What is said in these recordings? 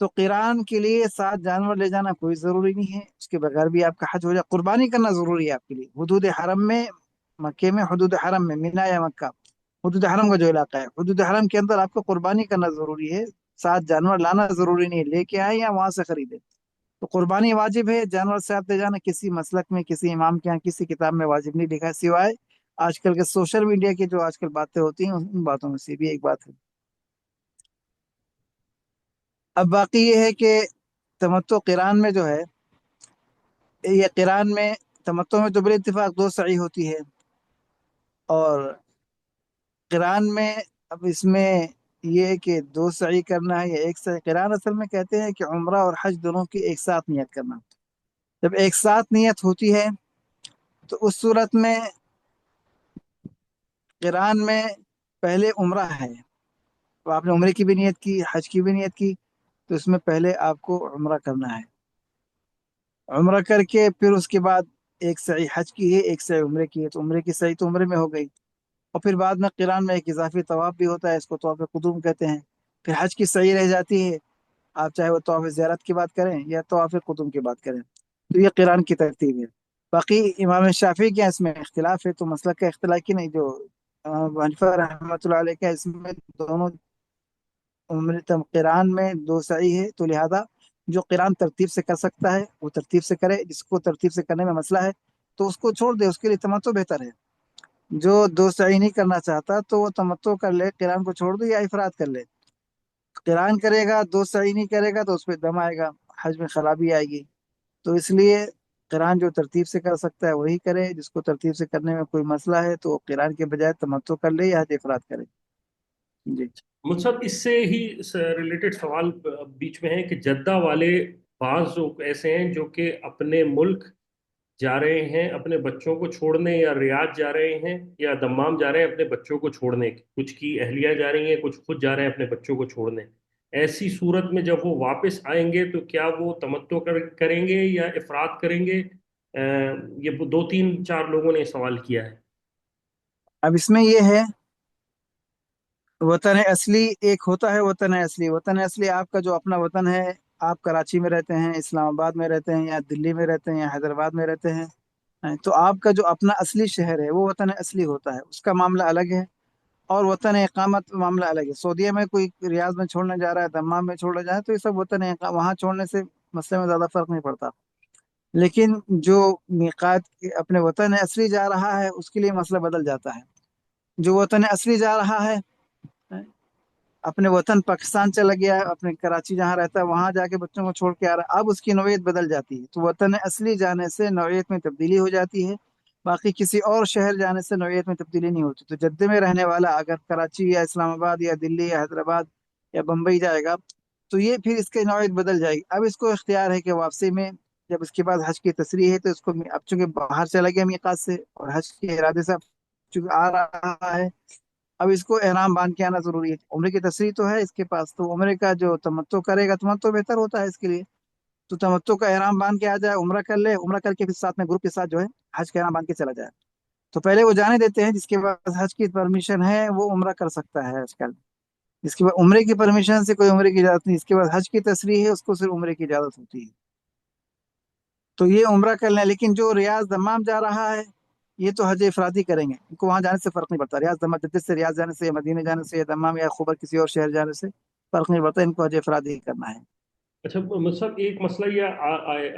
تو قران کے لیے 7 جانور لے جانا کوئی ضروری نہیں ہے، اس کے بغیر بھی آپ کا حج ہو جائے۔ قربانی کرنا ضروری ہے آپ کے لیے حدود حرم میں، مکے میں حدود حرم میں، مینا یا مکہ، حدود حرم کا جو علاقہ ہے، حدود حرم کے اندر آپ کو قربانی کرنا ضروری ہے۔ 7 جانور لانا ضروری نہیں ہے، لے کے آئے یا وہاں سے خریدے۔ تو قربانی واجب ہے، جانور ساتھ لے جانا کسی مسلک میں، کسی امام کے یہاں، کسی کتاب میں واجب نہیں لکھا ہے، سوائے آج کل کے سوشل میڈیا کی جو آج کل باتیں ہوتی ہیں ان باتوں میں سے بھی ایک بات ہے۔ اب باقی یہ ہے کہ تمتع قران میں جو ہے، یہ قران میں تمتع میں تو بال اتفاق 2 سعی ہوتی ہے، اور قران میں اب اس میں یہ ہے کہ 2 سعی کرنا ہے یا ایک سعی۔ قران اصل میں کہتے ہیں کہ عمرہ اور حج دونوں کی ایک ساتھ نیت کرنا۔ جب ایک ساتھ نیت ہوتی ہے تو اس صورت میں قران میں پہلے عمرہ ہے، تو آپ نے عمرے کی بھی نیت کی، حج کی بھی نیت کی، تو اس میں پہلے آپ کو عمرہ کرنا ہے۔ عمرہ کر کے پھر اس کے بعد ایک سعی حج کی ہے، ایک سعی عمرے کی ہے، تو عمرے کی سعی تو عمرے میں ہو گئی۔ اور پھر بعد میں قران میں ایک اضافی طواف بھی ہوتا ہے، اس کو طواف قدوم کہتے ہیں۔ پھر حج کی سعی رہ جاتی ہے، آپ چاہے وہ طواف زیارت کی بات کریں یا طواف قدوم کی بات کریں۔ تو یہ قران کی ترتیب ہے۔ باقی امام شافعی کے اس میں اختلاف ہے، تو مسلک کا اختلاف کی نہیں، جو امام ابو حنیفہ رحمۃ اللہ علیہ کا اس میں دونوں قران میں 2 سعی ہے، تو لہذا جو قران ترتیب سے کر سکتا ہے وہ ترتیب سے کرے، جس کو ترتیب سے کرنے میں مسئلہ ہے تو اس کو چھوڑ دے، اس کے لیے تمتع بہتر ہے۔ جو 2 سعی نہیں کرنا چاہتا تو وہ تمتع کر لے، قران کو چھوڑ دے یا افراد کر لے۔ قران کرے گا 2 سعی نہیں کرے گا تو اس پہ دم آئے گا، حج میں خرابی آئے گی۔ تو اس لیے قران جو ترتیب سے کر سکتا ہے وہی کرے، جس کو ترتیب سے کرنے میں کوئی مسئلہ ہے تو قران کے بجائے تمتع کر لے یا حج افراد کرے۔ جی۔ مصعب، اس سے ہی ریلیٹڈ سوال بیچ میں ہے کہ جدہ والے بعض لوگ ایسے ہیں جو کہ اپنے ملک جا رہے ہیں اپنے بچوں کو چھوڑنے، یا ریاض جا رہے ہیں یا دمام جا رہے ہیں اپنے بچوں کو چھوڑنے، کچھ کی اہلیہ جا رہی ہیں، کچھ خود جا رہے ہیں اپنے بچوں کو چھوڑنے۔ ایسی صورت میں جب وہ واپس آئیں گے تو کیا وہ تمتع کریں گے یا افراد کریں گے؟ یہ 2 3 4 لوگوں نے سوال کیا ہے۔ اب اس میں یہ ہے، وطن اصلی ایک ہوتا ہے وطن اصلی۔ وطن اصلی آپ کا جو اپنا وطن ہے، آپ کراچی میں رہتے ہیں، اسلام آباد میں رہتے ہیں، یا دلی میں رہتے ہیں، یا حیدرآباد میں رہتے ہیں، تو آپ کا جو اپنا اصلی شہر ہے وہ وطن اصلی ہوتا ہے، اس کا معاملہ الگ ہے۔ اور وطن اقامت معاملہ الگ ہے۔ سعودیہ میں کوئی ریاض میں چھوڑنے جا رہا ہے، دمام میں چھوڑنے جا رہا ہے، تو یہ سب وہاں چھوڑنے سے مسئلے میں زیادہ فرق نہیں پڑتا۔ لیکن جو میقات اپنے وطن اصلی جا رہا ہے اس کے لیے مسئلہ بدل جاتا ہے۔ جو وطن اصلی جا رہا ہے، اپنے وطن پاکستان چلا گیا ہے، اپنے کراچی جہاں رہتا ہے وہاں جا کے بچوں کو چھوڑ کے آ رہا ہے، اب اس کی نوعیت بدل جاتی ہے، تو وطن اصلی جانے سے نوعیت میں تبدیلی ہو جاتی ہے۔ باقی کسی اور شہر جانے سے نوعیت میں تبدیلی نہیں ہوتی۔ تو جدے میں رہنے والا اگر کراچی یا اسلام آباد یا دلی یا حیدرآباد یا بمبئی جائے گا تو یہ پھر اس کی نوعیت بدل جائے گی۔ اب اس کو اختیار ہے کہ واپسی میں جب اس کے بعد حج کی تصریح ہے تو اس کو، اب چونکہ باہر چلا گیا میقات سے اور حج کے ارادے سے اب چونکہ آ رہا ہے، اب اس کو احرام باندھ کے آنا ضروری ہے۔ عمرے کی تصریح تو ہے اس کے پاس، تو عمرے کا جو تمتع کرے گا، تمتع بہتر ہوتا ہے اس کے لیے، تو تمتع کا احرام باندھ کے آ جائے، عمرہ کر لے، عمرہ کر کے پھر ساتھ میں گروپ کے ساتھ جو ہے حج کا احرام باندھ کے چلا جائے۔ تو پہلے وہ جانے دیتے ہیں، جس کے بعد حج کی پرمیشن ہے وہ عمرہ کر سکتا ہے آج کل۔ جس کے بعد عمرے کی پرمیشن سے کوئی عمرے کی اجازت نہیں، اس کے بعد حج کی تصریح ہے اس کو صرف عمرے کی اجازت ہوتی ہے۔ تو یہ عمرہ کر لیں۔ لیکن جو ریاض دمام جا رہا ہے یہ تو حج افرادی کریں گے، ان کو وہاں جانے سے فرق نہیں پڑتا، ریاض دمام جدہ سے ریاض جانے سے یا مدینے جانے سے یا دمام یا خوبر کسی اور شہر جانے سے فرق نہیں پڑتا، ان کو حج افرادی کرنا ہے۔ اچھا مصعب، ایک مسئلہ یہ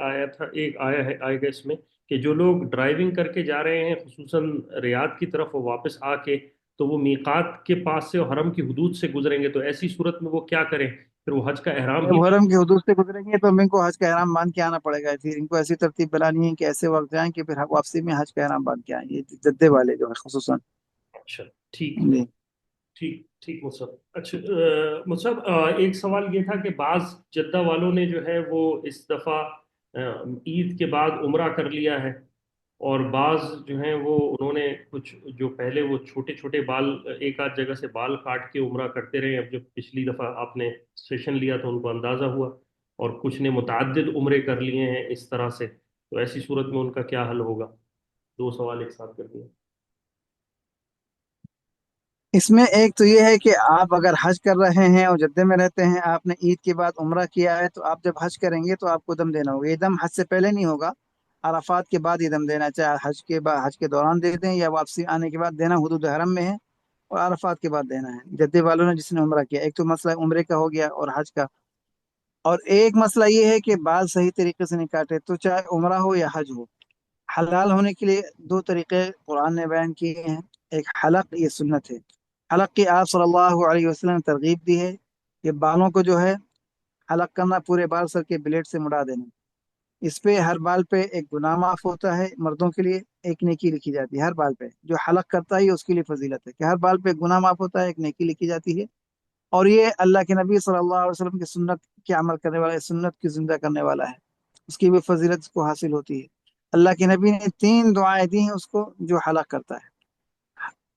آیا تھا، ایک آئے گا اس میں کہ جو لوگ ڈرائیونگ کر کے جا رہے ہیں خصوصاً ریاض کی طرف، وہ واپس آ کے تو وہ میقات کے پاس سے اور حرم کی حدود سے گزریں گے، تو ایسی صورت میں وہ کیا کریں؟ پھر وہ حج کا احرام جب ہی حرم کی حدود سے گزریں گے تو ان کو حج کا احرام باندھ کے آنا پڑے گا، پھر ان کو ایسی ترتیب بنانی ہے کہ ایسے وقت جائیں کہ پھر واپسی میں حج کا احرام باندھ کے آئیں، یہ جدے والے جو ہے خصوصاً۔ اچھا، ٹھیک جی۔ ٹھیک ٹھیک مصعب۔ اچھا مصعب، ایک سوال یہ تھا کہ بعض جدہ والوں نے جو ہے وہ اس دفعہ عید کے بعد عمرہ کر لیا ہے، اور بعض جو ہیں وہ انہوں نے کچھ جو پہلے وہ چھوٹے چھوٹے بال ایک آدھ جگہ سے بال کاٹ کے عمرہ کرتے رہے، اب جب پچھلی دفعہ آپ نے سیشن لیا تو ان کو اندازہ ہوا، اور کچھ نے متعدد عمرے کر لیے ہیں اس طرح سے، تو ایسی صورت میں ان کا کیا حل ہوگا؟ 2 سوال ایک ساتھ کر دیا۔ اس میں ایک تو یہ ہے کہ آپ اگر حج کر رہے ہیں اور جدے میں رہتے ہیں، آپ نے عید کے بعد عمرہ کیا ہے، تو آپ جب حج کریں گے تو آپ کو دم دینا ہوگا. یہ دم حج سے پہلے نہیں ہوگا، عرفات کے بعد یہ دم دینا ہے. چاہے حج کے بعد، حج کے دوران دے دیں یا واپسی آنے کے بعد دینا، حدود حرم میں ہے. اور عرفات کے بعد دینا ہے جدے والوں نے جس نے عمرہ کیا. ایک تو مسئلہ عمرے کا ہو گیا اور حج کا. اور ایک مسئلہ یہ ہے کہ بال صحیح طریقے سے نہیں کاٹے، تو چاہے عمرہ ہو یا حج ہو. حلال ہونے کے لیے دو طریقے قرآن نے بیان کیے ہیں. ایک حلق، یہ سنت ہے. حلق کی آپ صلی اللہ علیہ وسلم نے ترغیب دی ہے کہ بالوں کو جو ہے حلق کرنا، پورے بال سر کے بلیڈ سے مڑا دینا. اس پہ ہر بال پہ ایک گناہ معاف ہوتا ہے مردوں کے لیے، ایک نیکی لکھی جاتی ہے ہر بال پہ. جو حلق کرتا ہے اس کے لیے فضیلت ہے کہ ہر بال پہ گناہ معاف ہوتا ہے، ایک نیکی لکھی جاتی ہے. اور یہ اللہ کے نبی صلی اللہ علیہ وسلم کی سنت کے عمل کرنے والا ہے، سنت کی زندہ کرنے والا ہے. اس کی بھی فضیلت اس کو حاصل ہوتی ہے. اللہ کے نبی نے 3 دعائیں دی ہیں اس کو جو حلق کرتا ہے.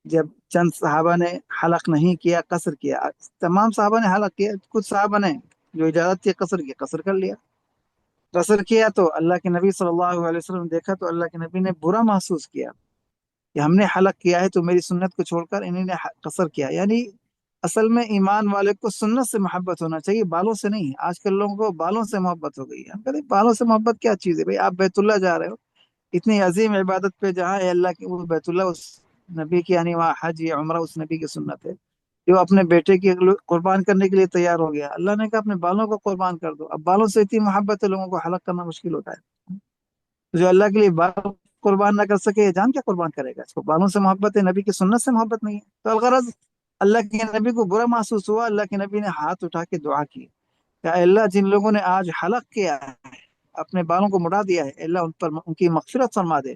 جب چند صحابہ نے حلق نہیں کیا، قصر کیا. تمام صحابہ نے حلق کیا، کچھ صحابہ نے جو اجازت تھی قصر کی، قصر کر لیا. قصر کیا تو اللہ کے نبی صلی اللہ علیہ وسلم نے دیکھا تو اللہ کے نبی نے برا محسوس کیا کہ ہم نے حلق کیا ہے تو میری سنت کو چھوڑ کر انہیں نے قصر کیا. یعنی اصل میں ایمان والے کو سنت سے محبت ہونا چاہیے، بالوں سے نہیں. آج کل لوگوں کو بالوں سے محبت ہو گئی ہے. ہم کہتے ہیں بالوں سے محبت کیا چیز ہے بھائی؟ آپ بیت اللہ جا رہے ہو، اتنی عظیم عبادت پہ، جہاں ہے اللہ کے وہ بیت اللہ، اس نبی کی، یعنی وہاں حج یا عمرہ اس نبی کی سنت ہے جو اپنے بیٹے کی قربان کرنے کے لیے تیار ہو گیا. اللہ نے کہا اپنے بالوں کو قربان کر دو. اب بالوں سے اتنی محبت ہے لوگوں کو، حلق کرنا مشکل ہوتا ہے. تو جو اللہ کے لیے بال قربان نہ کر سکے، یہ جان کیا قربان کرے گا؟ اس کو بالوں سے محبت ہے، نبی کی سنت سے محبت نہیں ہے. تو الغرض اللہ کے نبی کو برا محسوس ہوا. اللہ کے نبی نے ہاتھ اٹھا کے دعا کی کہ اے اللہ، جن لوگوں نے آج حلق کیا ہے، اپنے بالوں کو مڑا دیا ہے، اللہ ان پر، ان کی مغفرت فرما دے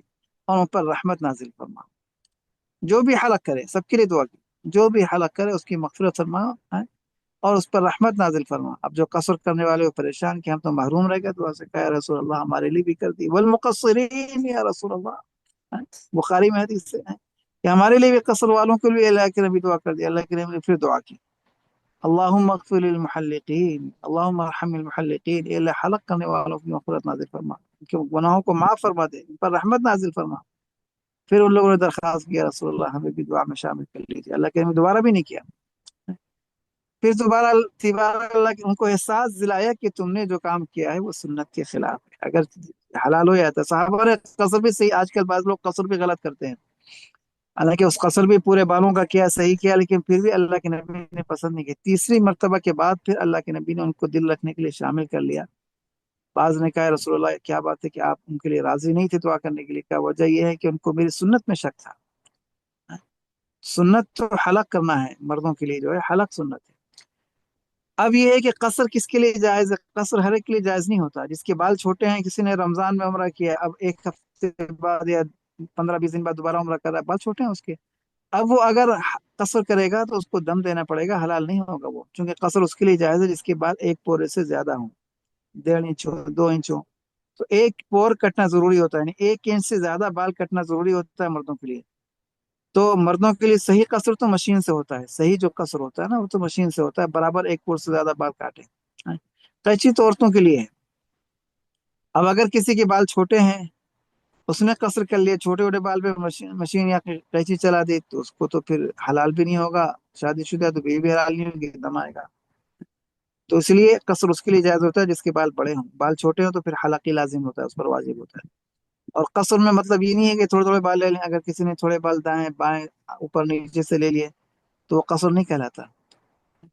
اور ان پر رحمت نازل فرما. جو بھی حلق کرے، سب کے لیے دعا کی، جو بھی حلق کرے اس کی مغفرت فرما اور اس پر رحمت نازل فرما. اب جو قصر کرنے والے وہ پریشان کہ ہم تو محروم رہ گئے، دعا سے کہا یا رسول اللہ ہمارے لیے بھی کر دی. والمقصرین یا رسول اللہ، بخاری میں حدیث سے ہے کہ ہمارے لیے بھی، قصر والوں کے لیے اللہ کے نبی دعا کر دیا. اللہ کے نبی نے پھر دعا کی، اللہم اغفر للمحلقین، اللہم ارحم المحلقین. اے اللہ، حلق کرنے والوں کی مغفرت نازل فرما، ان کے گناہوں کو معاف فرما دے، ان پر رحمت نازل فرما. پھر ان لوگوں نے درخواست کیا رسول اللہ ہمیں بھی دعا میں شامل کر لیجیے. اللہ کے نبی دوبارہ بھی نہیں کیا. پھر دوبارہ اللہ ان کو احساس دلایا کہ تم نے جو کام کیا ہے وہ سنت کے خلاف ہے. اگر حلال ہو جاتا، صحابہ نے قصر بھی صحیح، آج کل بعض لوگ قصر بھی غلط کرتے ہیں. حالانکہ اس قصر بھی پورے بالوں کا کیا، صحیح کیا، لیکن پھر بھی اللہ کے نبی نے پسند نہیں کی. تیسری مرتبہ کے بعد پھر اللہ کے نبی نے ان کو دل رکھنے کے لیے شامل کر لیا. بعض نے کہا رسول اللہ کیا بات ہے کہ آپ ان کے لیے راضی نہیں تھے دعا کرنے کے لیے؟ کہا وجہ یہ ہے کہ ان کو میری سنت میں شک تھا. سنت تو حلق کرنا ہے، مردوں کے لیے جو ہے حلق سنت ہے. اب یہ ہے کہ قصر کس کے لیے جائز ہے؟ قصر ہر ایک کے لیے جائز نہیں ہوتا. جس کے بال چھوٹے ہیں، کسی نے رمضان میں عمرہ کیا، اب ایک ہفتے بعد یا 15-20 دن بعد دوبارہ عمرہ کر رہا ہے، بال چھوٹے ہیں اس کے، اب وہ اگر قصر کرے گا تو اس کو دم دینا پڑے گا، حلال نہیں ہوگا وہ. چونکہ قصر اس کے لیے جائز ہے جس کے بال ایک پورے سے زیادہ ہوں، 1.5 انچ ہو، 2 انچ ہو. تو ایک پور کٹنا ضروری ہوتا ہے، یعنی 1 انچ سے زیادہ بال کٹنا ضروری ہوتا ہے مردوں کے لیے. تو مردوں کے لیے صحیح قصر تو مشین سے ہوتا ہے. صحیح جو قصر ہوتا ہے نا، وہ تو مشین سے ہوتا ہے، برابر ایک پور سے زیادہ بال کاٹے. قینچی تو عورتوں کے لیے ہے. اب اگر کسی کے بال چھوٹے ہیں، اس نے قصر کر لیا، چھوٹے چھوٹے بال پہ مشین یا قینچی چلا دی، تو اس کو تو پھر حلال بھی نہیں ہوگا. شادی شدہ تو بیوی بھی حلال نہیں ہوگی، دم آئے گا. تو اس لیے قصر اس کے لیے جائز ہوتا ہے جس کے بال بڑے ہوں. بال چھوٹے ہوں تو پھر حلق ہی لازم ہوتا ہے، اس پر واجب ہوتا ہے. اور قصر میں مطلب یہ نہیں ہے کہ تھوڑے تھوڑے بال لے لیں. اگر کسی نے تھوڑے بال دائیں بائیں اوپر نیچے سے لے لیے تو وہ قصر نہیں کہلاتا.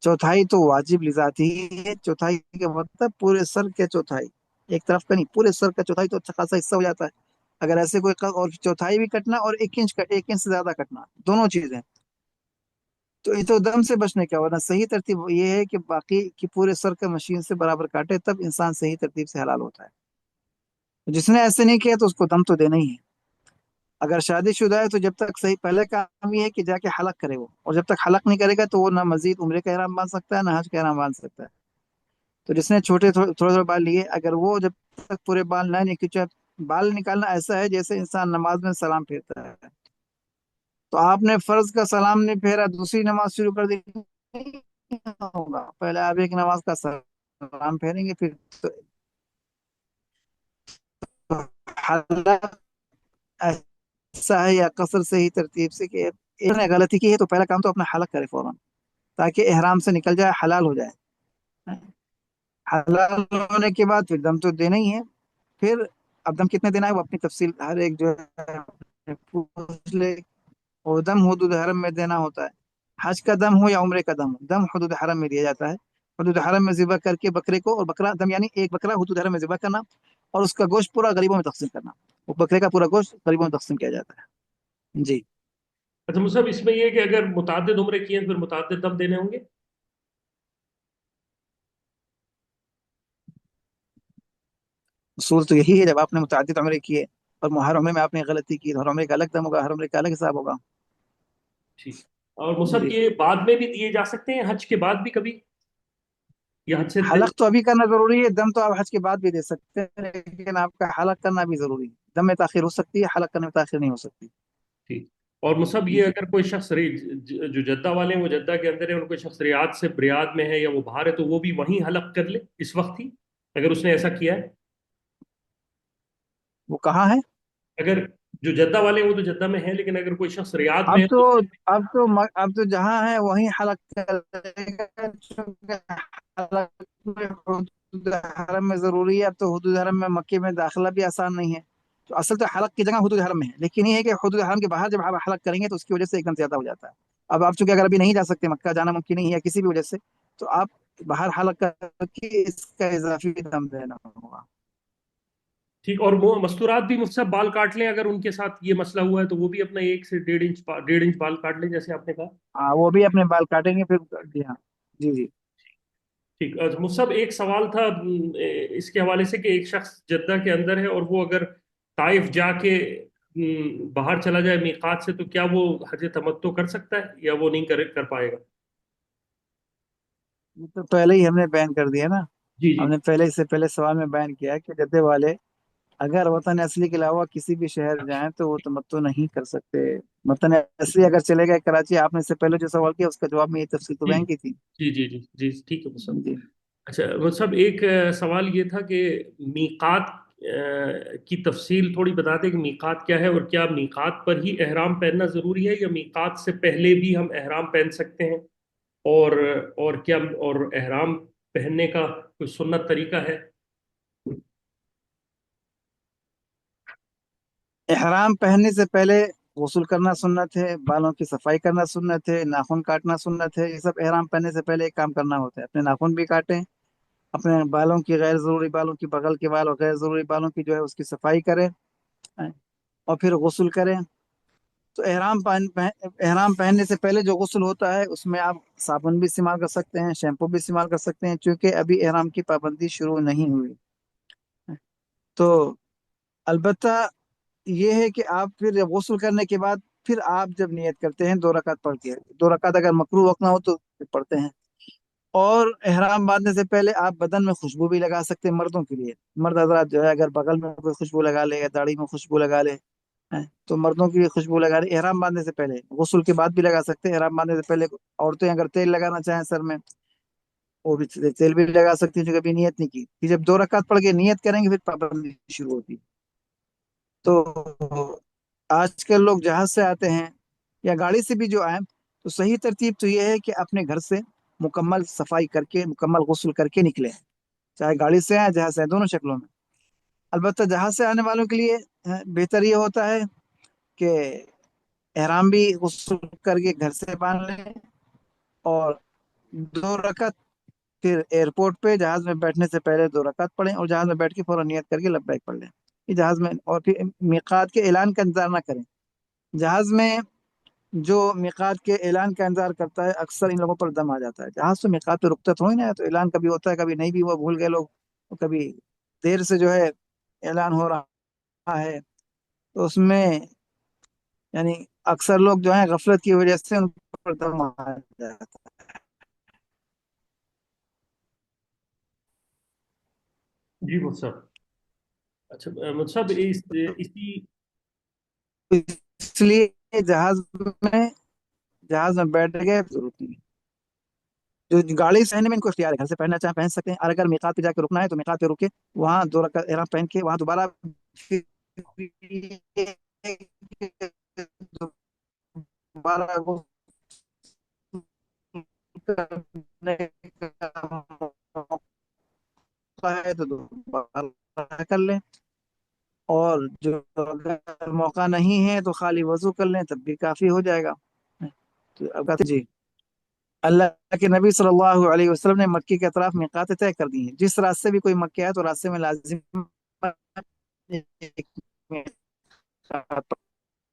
چوتھائی تو واجب لذاتی ہی ہے. چوتھائی کا مطلب پورے سر کے چوتھائی، ایک طرف کا نہیں، پورے سر کا چوتھائی تو اچھا خاصا حصہ ہو جاتا ہے. اگر ایسے کوئی اور چوتھائی بھی کٹنا اور 1 انچ کا، 1 انچ سے زیادہ کٹنا، دونوں چیزیں، تو یہ تو دم سے بچنے کا. ورنہ صحیح ترتیب یہ ہے کہ باقی کہ پورے سر کا مشین سے برابر کاٹے، تب انسان صحیح ترتیب سے حلال ہوتا ہے. جس نے ایسے نہیں کیا تو اس کو دم تو دینا ہی ہے. اگر شادی شدہ ہے تو جب تک صحیح، پہلے کام یہ ہے کہ جا کے حلق کرے وہ، اور جب تک حلق نہیں کرے گا تو وہ نہ مزید عمرے کا احرام باندھ سکتا ہے نہ حج کا احرام باندھ سکتا ہے. تو جس نے چھوٹے تھوڑے تھوڑے بال لیے، اگر وہ جب تک پورے بال نہ نکلے، بال نکالنا ایسا ہے جیسے انسان نماز میں سلام پھیرتا ہے. تو آپ نے فرض کا سلام نہیں پھیرا، دوسری نماز شروع کر دی، نہیں ہوگا. پہلے آپ ایک نماز کا سلام پھیریں گے، پھر تو حلق ایسا ہے یا قصر سے ہی ترتیب سے کہ ایک نے غلطی کی ہے تو پہلا کام تو اپنا حلق کرے فوراً، تاکہ احرام سے نکل جائے، حلال ہو جائے۔ حلال ہونے کے بعد پھر دم تو دینا ہی ہے۔ پھر اب دم کتنے دینا ہے وہ اپنی تفصیل ہر ایک جو ہے پوچھ لے۔ اور دم حدود حرم میں دینا ہوتا ہے، حج کا دم ہو یا عمرے کا دم ہو، دم حدود حرم میں دیا جاتا ہے۔ حدود حرم میں ذبح کر کے بکرے کو، اور بکرا دم یعنی ایک بکرا حدود حرم میں ذبح کرنا، اور اس کا گوشت پورا غریبوں میں تقسیم کرنا، وہ بکرے کا پورا گوشت غریبوں میں تقسیم کیا جاتا ہے جی۔ اچھا مصعب، اس میں یہ ہے کہ اگر متعدد عمرے کیے ہیں پھر متعدد دم دینے ہوں گے؟ اصول تو یہی ہے، جب آپ نے متعدد عمرے کیے اور ہر عمرے میں آپ نے غلطی کی تو ہر عمرے کا الگ دم ہوگا، ہر عمرے کا الگ حساب ہوگا ٹھیک۔ اور مصعب جی۔ یہ بعد میں بھی دیے جا سکتے ہیں حج کے بعد بھی کبھی، یا حج سے حلق تو ابھی کرنا ضروری ہے، دم تو آپ حج کے بعد بھی دے سکتے ہیں، لیکن آپ کا حلق کرنا بھی ضروری ہے، دم میں تاخیر ہو سکتی ہے، حلق کرنے میں تاخیر نہیں ہو سکتی ٹھیک۔ اور مصعب یہ جی۔ اگر کوئی شخص جو جدہ والے ہیں وہ جدہ کے اندر ہے، اور کوئی شخص ریاض سے ریاض میں ہے یا وہ باہر ہے، تو وہ بھی وہیں حلق کر لے اس وقت ہی، اگر اس نے ایسا کیا ہے؟ وہ کہاں ہے؟ اگر جو جدہ والے ہیں وہ تو جدہ میں ہیں، لیکن اگر کوئی شخص ریاض میں اب ہے تو تو اس نے... اب تو جہاں ہے وہیں حلق کرے گا، چونکہ حلق میں حدود حرم میں ضروری ہے۔ اب تو حدود حرم میں مکے میں داخلہ بھی آسان نہیں ہے، تو اصل تو حلق کی جگہ حدود حرم میں ہے، لیکن یہ ہے کہ حدود حرم کے باہر جب آپ حلق کریں گے تو اس کی وجہ سے ایک دم زیادہ ہو جاتا ہے۔ اب آپ چونکہ اگر ابھی نہیں جا سکتے، مکہ جانا ممکن نہیں ہے کسی بھی وجہ سے، تو آپ باہر حلق کر کے اس کا اضافی دم دینا ہوگا۔ ٹھیک۔ اور وہ مستورات بھی مجھ سے بال کاٹ لیں اگر ان کے ساتھ یہ مسئلہ ہوا ہے، تو وہ بھی اپنا 1 سے 1.5 انچ 1.5 انچ بال کاٹ لیں جیسے آپ نے کہا؟ ہاں وہ بھی اپنے بال کاٹیں گے پھر جی ہاں جی جی۔ ٹھیک۔ مصعب ایک سوال تھا اس کے حوالے سے کہ ایک شخص جدہ کے اندر ہے اور وہ اگر طائف جا کے باہر چلا جائے میقات سے، تو کیا وہ حج تمتع کر سکتا ہے یا وہ نہیں کر پائے گا؟ یہ تو پہلے ہی ہم نے بیان کر دیا نا، جی جی ہم نے پہلے اس سے پہلے سوال میں بیان کیا کہ جدے والے اگر وطن اصلی کے علاوہ کسی بھی شہر جائیں تو وہ تمتع نہیں کر سکتے۔ وطن اصلی اگر چلے گئے کراچی، آپ نے اس سے پہلے جو سوال کیا اس کا جواب میں یہ تفصیل تو جی بیان کی تھی جی جی جی جی ٹھیک ہے مصعب۔ جی۔ اچھا مصعب ایک سوال یہ تھا کہ میقات کی تفصیل تھوڑی بتا دیں کہ میقات کیا ہے، اور کیا میقات پر ہی احرام پہننا ضروری ہے یا میقات سے پہلے بھی ہم احرام پہن سکتے ہیں؟ اور کیا اور احرام پہننے کا کوئی سنت طریقہ ہے؟ احرام پہننے سے پہلے غسل کرنا سنت ہے، بالوں کی صفائی کرنا سنت ہے، ناخن کاٹنا سنت ہے، یہ سب احرام پہننے سے پہلے ایک کام کرنا ہوتا ہے۔ اپنے ناخن بھی کاٹیں، اپنے بالوں کی غیر ضروری بالوں کی، بغل کے بال اور غیر ضروری بالوں کی جو ہے اس کی صفائی کریں، اور پھر غسل کریں۔ تو احرام پہننے سے پہلے جو غسل ہوتا ہے اس میں آپ صابن بھی استعمال کر سکتے ہیں، شیمپو بھی استعمال کر سکتے ہیں، چونکہ ابھی احرام کی پابندی شروع نہیں ہوئی۔ تو البتہ یہ ہے کہ آپ پھر جب غسل کرنے کے بعد پھر آپ جب نیت کرتے ہیں 2 رکعت پڑھ کے، 2 رکعت اگر مکروہ وقت نہ ہو تو پھر پڑھتے ہیں۔ اور احرام باندھنے سے پہلے آپ بدن میں خوشبو بھی لگا سکتے ہیں، مردوں کے لیے، مرد حضرات جو ہے اگر بغل میں کوئی خوشبو لگا لے یا داڑھی میں خوشبو لگا لے، تو مردوں کی بھی خوشبو لگا لے احرام باندھنے سے پہلے، غسل کے بعد بھی لگا سکتے ہیں، احرام باندھنے سے پہلے عورتیں اگر تیل لگانا چاہیں سر میں وہ بھی تیل بھی لگا سکتی ہیں، جو کبھی نیت نہیں کی، پھر جب 2 رکعت پڑھ کے نیت کریں گے پھر پابندی شروع ہوتی ہے۔ تو آج کل لوگ جہاز سے آتے ہیں یا گاڑی سے بھی جو آئیں، تو صحیح ترتیب تو یہ ہے کہ اپنے گھر سے مکمل صفائی کر کے مکمل غسل کر کے نکلے، چاہے گاڑی سے آئیں جہاز سے آئیں، دونوں شکلوں میں۔ البتہ جہاز سے آنے والوں کے لیے بہتر یہ ہوتا ہے کہ احرام بھی غسل کر کے گھر سے باندھ لیں، اور 2 رکعت پھر ایئرپورٹ پہ جہاز میں بیٹھنے سے پہلے 2 رکعت پڑھیں، اور جہاز میں بیٹھ کے فوراً نیت کر کے لبیک پڑھ لیں یہ جہاز میں۔ اور پھر میقات کے اعلان کا انتظار نہ کریں، جہاز میں جو میقات کے اعلان کا انتظار کرتا ہے اکثر ان لوگوں پر دم آ جاتا ہے۔ جہاز تو میقات پہ رکتا تھوڑی نا ہے، تو اعلان کبھی ہوتا ہے کبھی نہیں بھی ہوا، بھول گئے لوگ، تو کبھی دیر سے جو ہے اعلان ہو رہا ہے، تو اس میں یعنی اکثر لوگ جو ہیں غفلت کی وجہ سے ان پر دم آ جاتا جی مصعب۔ اچھا مصعب اسی... ہے۔ اس لیے میں جہاز میں بیٹھ گئے ضرورت نہیں ہے۔ جو گاڑی سے پہننے میں ان کو اختیار ہے، گھر سے پہننا چاہیں پہن سکتے ہیں، اور اگر میقات پہ جا کے رکنا ہے تو میقات پہ رکے، وہاں 2 رکعت احرام پہن کے وہاں دوبارہ دوبارہ غسل کرنے کا موقع ہے تو دوبارہ کر لیں، اور جو اگر موقع نہیں ہے تو خالی وضو کر لیں تب بھی کافی ہو جائے گا۔ تو اب کہتے جی، اللہ کے نبی صلی اللہ علیہ وسلم نے مکی کے اطراف میقات طے کر دی ہیں، جس راستے سے بھی کوئی مکہ آئے تو راستے میں لازم ایک میقات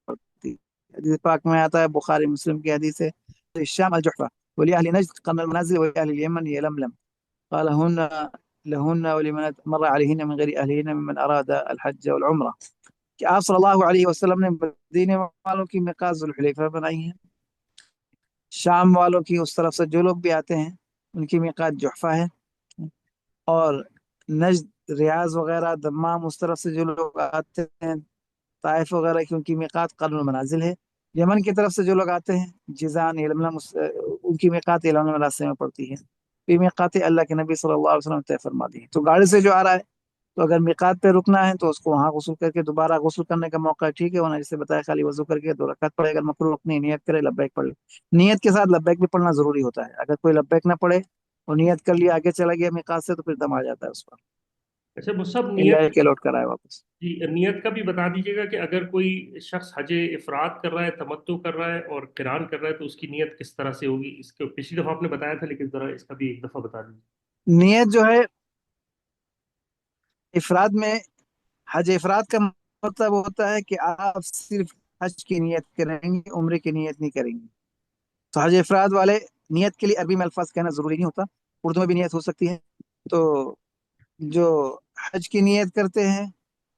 پڑتی ہے۔ حدیث پاک میں آتا ہے، بخاری مسلم کی حدیث ہے، الشام الجحفہ ولی نجد قرن المنازل ولی الیمن یلملم قال لهن ولمن مر عليهن من غير اهلهن ممن اراد الحج والعمرہ، کہ آپ صلی اللہ علیہ وسلم نے مدینے والوں کی میقات ذوالحلیفہ بنائی ہے، شام والوں کی اس طرف سے جو لوگ بھی آتے ہیں ان کی میقات جحفہ ہے، اور نجد، ریاض وغیرہ، دمام اس طرف سے جو لوگ آتے ہیں، طائف وغیرہ کی، ان کی میقات قرن المنازل ہے۔ یمن کی طرف سے جو لوگ آتے ہیں، جیزان، یلملم، ان کی میقات یلملم راستے میں پڑتی ہے۔ یہ میقات اللہ کے نبی صلی اللہ علیہ وسلم نے طے فرما دی ہے۔ تو گاڑی سے جو آ رہا ہے تو اگر میقات پہ رکنا ہے تو اس کو وہاں غسل کر کے دوبارہ غسل کرنے کا موقع ہے، ٹھیک ہے، انہوں نے جسے بتایا خالی وضو کر کے 2 رکعت پڑھے، اگر مکروہ رکنی نیت کرے لبیک پڑھ لے۔ نیت کے ساتھ لبیک بھی پڑھنا ضروری ہوتا ہے، اگر کوئی لبیک نہ پڑھے اور نیت کر لیا آگے چلا گیا میقات سے تو پھر دم آ جاتا ہے اس پر، اچھا وہ سب اللہ نیت، کے لوٹ کر آئے واپس۔ جی نیت کا بھی بتا دیجیے گا کہ اگر کوئی شخص حج افراد کر رہا ہے، تمتع کر رہا ہے اور قران کر رہا ہے تو اس کی نیت کس طرح سے ہوگی؟ اس کو پچھلی دفعہ آپ نے بتایا تھا لیکن ذرا اس کا بھی ایک دفعہ بتا دیجیے۔ نیت جو ہے افراد میں، حج افراد کا مطلب ہوتا ہے کہ آپ صرف حج کی نیت کریں گے، عمرے کی نیت نہیں کریں گے۔ تو حج افراد والے، نیت کے لیے عربی میں الفاظ کہنا ضروری نہیں ہوتا، اردو میں بھی نیت ہو سکتی ہے۔ تو جو حج کی نیت کرتے ہیں،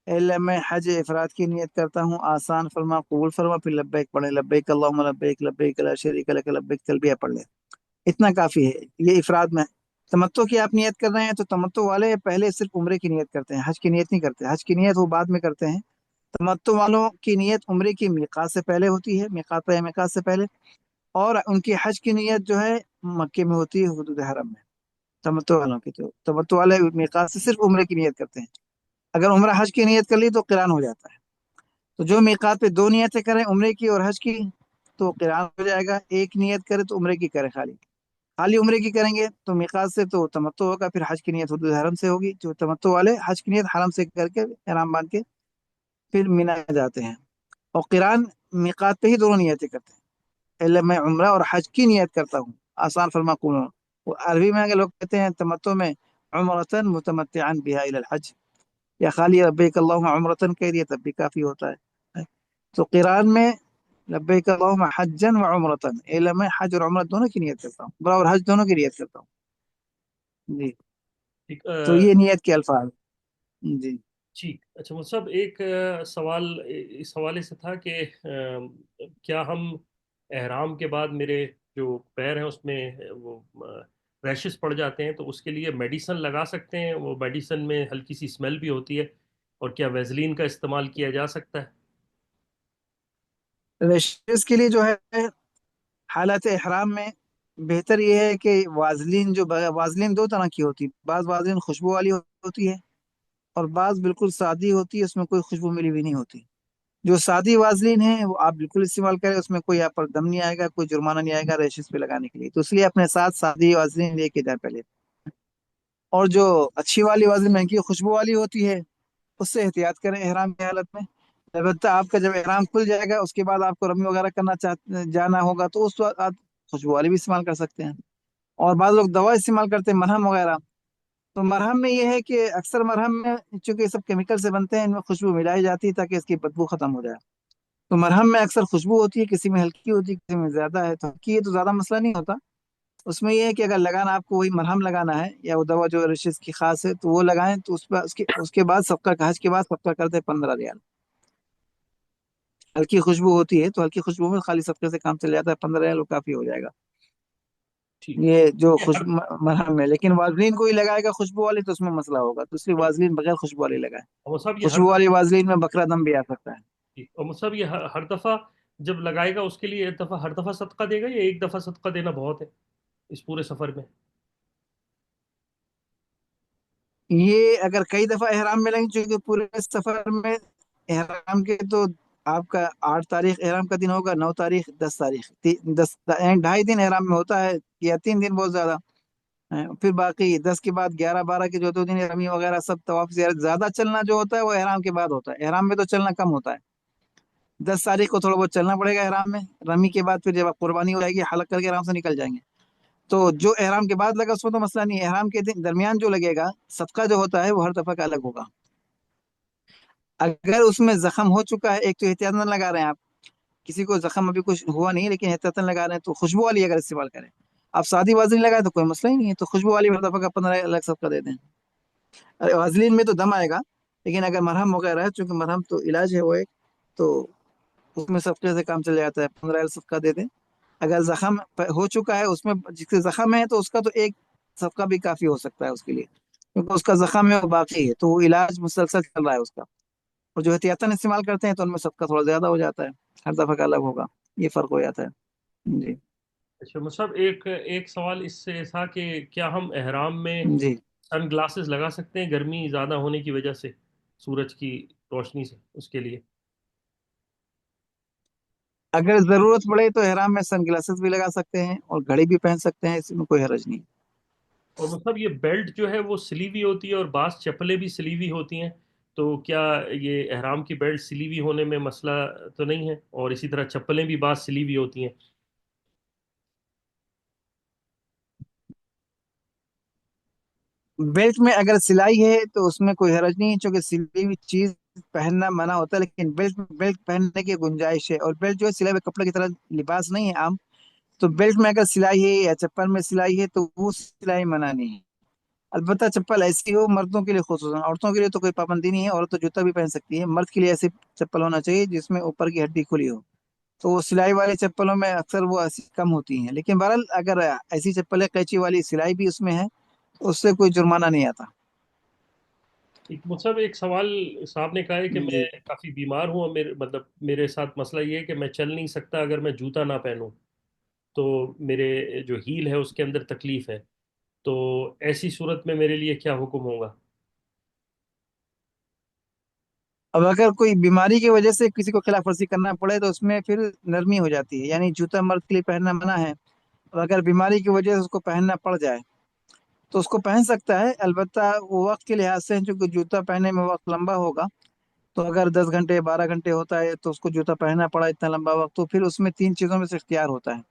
اے اللہ میں حج افراد کی نیت کرتا ہوں، آسان فرما، قبول فرما، پھر لبیک پڑھیں، لبیک اللہم لبیک لبیک لا شریک لک لبیک، تلبیہ پڑھ لیں، اتنا کافی ہے، یہ افراد میں۔ تمتع کی آپ نیت کر رہے ہیں تو تمتع والے پہلے صرف عمرے کی نیت کرتے ہیں، حج کی نیت نہیں کرتے، حج کی نیت وہ بعد میں کرتے ہیں۔ تمتع والوں کی نیت عمرے کی میقات سے پہلے ہوتی ہے، میقات سے پہلے، اور ان کی حج کی نیت جو ہے مکے میں ہوتی ہے، حدود حرم میں۔ تمتع والوں کی، تو تمتع والے میقات سے صرف عمرے کی نیت کرتے ہیں، اگر عمرہ حج کی نیت کر لی تو قران ہو جاتا ہے۔ تو جو میقات پہ 2 نیتیں کریں، عمرے کی اور حج کی، تو قران ہو جائے گا، ایک نیت کرے تو عمرے کی کرے، خالی خالی عمرے کی کریں گے تو میقات سے تو تمتع ہوگا، پھر حج کی نیت حدود حرم سے ہوگی، جو تمتع والے حج کی نیت حرم سے کر کے احرام باندھ کے پھر مینا جاتے ہیں، اور قران میقات پہ ہی دونوں نیتیں کرتے ہیں، اللہ میں عمرہ اور حج کی نیت کرتا ہوں، آسان فرما کونو۔ وہ عربی میں اگر لوگ کہتے ہیں تمتع میں عمرتن متمتعا بها الى الحج، یا خالی لبیک اللہم عمرتن کہہ دیا تب بھی کافی ہوتا ہے۔ تو قران میں لبیک اللہم حجا و عمرتن، الا میں حج اور عمرت دونوں کی نیت کرتا ہوں، عمرہ اور حج دونوں کی نیت کرتا ہوں جی۔ ٹھیک تو یہ نیت کے الفاظ جی۔ ٹھیک، اچھا وہ سب ایک سوال اس حوالے سے تھا کہ کیا ہم احرام کے بعد میرے جو پیر ہیں اس میں وہ ریشز پڑ جاتے ہیں تو اس کے لیے میڈیسن لگا سکتے ہیں؟ وہ میڈیسن میں ہلکی سی اسمیل بھی ہوتی ہے، اور کیا ویزلین کا استعمال کیا جا سکتا ہے؟ ریشز کے لیے جو ہے حالت احرام میں بہتر یہ ہے کہ وازلین، وازلین 2 طرح کی ہوتی ہے، بعض وازلین خوشبو والی ہوتی ہے اور بعض بالکل سادی ہوتی ہے، اس میں کوئی خوشبو ملی ہوئی نہیں ہوتی۔ جو سادی وازلین ہے وہ آپ بالکل استعمال کریں، اس میں کوئی آپ پر دم نہیں آئے گا، کوئی جرمانہ نہیں آئے گا ریشز پہ لگانے کے لیے، تو اس لیے اپنے ساتھ سادی وازلین لے کے جائیں پہلے۔ اور جو اچھی والی وازلین، مہنگی خوشبو والی ہوتی ہے، اس سے احتیاط کریں احرام کی حالت میں۔ البتہ آپ کا جب احرام کھل جائے گا اس کے بعد آپ کو رمی وغیرہ کرنا جانا ہوگا تو اس وقت آپ خوشبو والی بھی استعمال کر سکتے ہیں۔ اور بعض لوگ دوا استعمال کرتے ہیں، مرہم وغیرہ، تو مرہم میں یہ ہے کہ اکثر مرہم میں چونکہ یہ سب کیمیکل سے بنتے ہیں، ان میں خوشبو ملائی جاتی ہے تاکہ اس کی بدبو ختم ہو جائے۔ تو مرہم میں اکثر خوشبو ہوتی ہے، کسی میں ہلکی ہوتی ہے، کسی میں زیادہ ہے، تو ہلکی ہے تو زیادہ مسئلہ نہیں ہوتا، اس میں یہ ہے کہ اگر لگانا آپ کو وہی مرہم لگانا ہے یا وہ دوا جو ریشز کی خاص ہے تو وہ لگائیں، تو اس کے بعد صدقہ، حج کے بعد صدقہ کرتے ہیں 15 ریال، ہلکی خوشبو ہوتی ہے تو ہلکی خوشبو میں خالی صدقے سے کام چل جاتا ہے، 15 ریال وہ کافی ہو جائے گا، ٹھیک یہ جو یہ ہر خوشبو مرہم ہے۔ لیکن وازلین کوئی لگائے گا خوشبو والی تو اس میں مسئلہ ہوگا، تو اس لیے وازلین بغیر خوشبو والی لگائے۔ وہ سب یہ ہر خوشبو والی وازلین میں بکرا دم بھی آ سکتا ہے۔ اور وہ سب یہ ہر دفعہ جب لگائے گا اس کے لیے ایک دفعہ ہر دفعہ صدقہ دے گا یا ایک دفعہ صدقہ دینا بہت ہے اس پورے سفر میں؟ یہ اگر کئی دفعہ احرام میں لیں گے، چونکہ پورے سفر میں احرام کے تو آپ کا 8 تاریخ احرام کا دن ہوگا، 9 تاریخ، 10 تاریخ، 2.5 دن احرام میں ہوتا ہے، یا 3 دن بہت زیادہ ہیں۔ پھر باقی 10 کے بعد 11 12 کے جو 2 دن رمی وغیرہ سب طواف زیارت، زیادہ چلنا جو ہوتا ہے وہ احرام کے بعد ہوتا ہے، احرام میں تو چلنا کم ہوتا ہے۔ 10 تاریخ کو تھوڑا بہت چلنا پڑے گا احرام میں، رمی کے بعد پھر جب آپ قربانی ہو جائے گی حلق کر کے آرام سے نکل جائیں گے۔ تو جو احرام کے بعد لگا اس میں تو مسئلہ نہیں ہے، احرام کے دن درمیان جو لگے گا صدقہ جو ہوتا ہے وہ ہر دفعہ کا الگ ہوگا۔ اگر اس میں زخم ہو چکا ہے، ایک تو احتیاط نہ لگا رہے ہیں آپ، کسی کو زخم ابھی کچھ ہوا نہیں ہے لیکن احتیاط لگا رہے ہیں، تو خوشبو والی اگر استعمال کریں، آپ سادی وازلین لگائیں تو کوئی مسئلہ ہی نہیں ہے، تو خوشبو والی ہر دفعہ کا 15 الگ صدقہ دے دیں۔ وازلین میں تو دم آئے گا، لیکن اگر مرہم وغیرہ ہے، چونکہ مرہم تو علاج ہے وہ ایک، تو اس میں صدقے سے کام چل جاتا ہے، 15 صدقہ دے دیں۔ اگر زخم ہو چکا ہے اس میں، جس کے زخم ہے تو اس کا تو ایک صدقہ بھی کافی ہو سکتا ہے اس کے لیے، کیونکہ اس کا زخم ہے وہ باقی ہے، تو وہ علاج مسلسل چل رہا ہے اس کا۔ اور جو احتیاطاً استعمال کرتے ہیں تو ان میں صدقہ تھوڑا زیادہ ہو جاتا ہے، ہر دفعہ کا الگ ہوگا، یہ فرق ہو جاتا ہے جی۔ اچھا مصعب، ایک ایک سوال اس سے تھا کہ کیا ہم احرام میں جی سن گلاسز لگا سکتے ہیں گرمی زیادہ ہونے کی وجہ سے، سورج کی روشنی سے، اس کے لیے؟ اگر ضرورت پڑے تو احرام میں سن گلاسز بھی لگا سکتے ہیں اور گھڑی بھی پہن سکتے ہیں، اس میں کوئی حرج نہیں۔ اور مطلب یہ بیلٹ جو ہے وہ سلی ہوئی ہوتی ہے اور بعض چپلیں بھی سلی ہوئی ہوتی ہیں، تو کیا یہ احرام کی بیلٹ سلی ہوئی ہونے میں مسئلہ تو نہیں ہے؟ اور اسی طرح چپلیں بھی بعض سلی ہوئی ہوتی ہیں۔ بیلٹ میں اگر سلائی ہے تو اس میں کوئی حرج نہیں ہے، چونکہ سلی ہوئی چیز پہننا منع ہوتا ہے، لیکن بیلٹ پہننے کی گنجائش ہے، اور بیلٹ جو ہے سلائی ہوئے کپڑے کی طرح لباس نہیں ہے عام، تو بیلٹ میں اگر سلائی ہے یا چپل میں سلائی ہے تو وہ سلائی منع نہیں ہے۔ البتہ چپل ایسی ہو مردوں کے لیے خصوصاً، عورتوں کے لیے تو کوئی پابندی نہیں ہے، عورت تو جوتا بھی پہن سکتی ہے، مرد کے لیے ایسی چپل ہونا چاہیے جس میں اوپر کی ہڈی کھلی ہو، تو وہ سلائی والی چپلوں میں اکثر وہ ایسی کم ہوتی ہیں، لیکن بہرحال اگر ایسی چپلیں قینچی والی سلائی بھی اس میں ہے، اس سے کوئی جرمانہ نہیں آتا۔ ایک مطلب ایک سوال صاحب نے کہا ہے کہ میں جی کافی بیمار ہوں، اور مطلب میرے ساتھ مسئلہ یہ ہے کہ میں چل نہیں سکتا اگر میں جوتا نہ پہنوں، تو میرے جو ہیل ہے اس کے اندر تکلیف ہے، تو ایسی صورت میں میرے لیے کیا حکم ہوگا؟ اب اگر کوئی بیماری کی وجہ سے کسی کو خلاف ورزی کرنا پڑے تو اس میں پھر نرمی ہو جاتی ہے، یعنی جوتا مرد کے لیے پہننا منع ہے، اور اگر بیماری کی وجہ سے اس کو پہننا پڑ جائے تو اس کو پہن سکتا ہے، البتہ وہ وقت کے لحاظ سے چونکہ جوتا پہننے میں وقت لمبا ہوگا، تو اگر 10 گھنٹے 12 گھنٹے ہوتا ہے تو اس کو جوتا پہننا پڑا اتنا لمبا وقت، تو پھر اس میں 3 چیزوں میں سے اختیار ہوتا ہے۔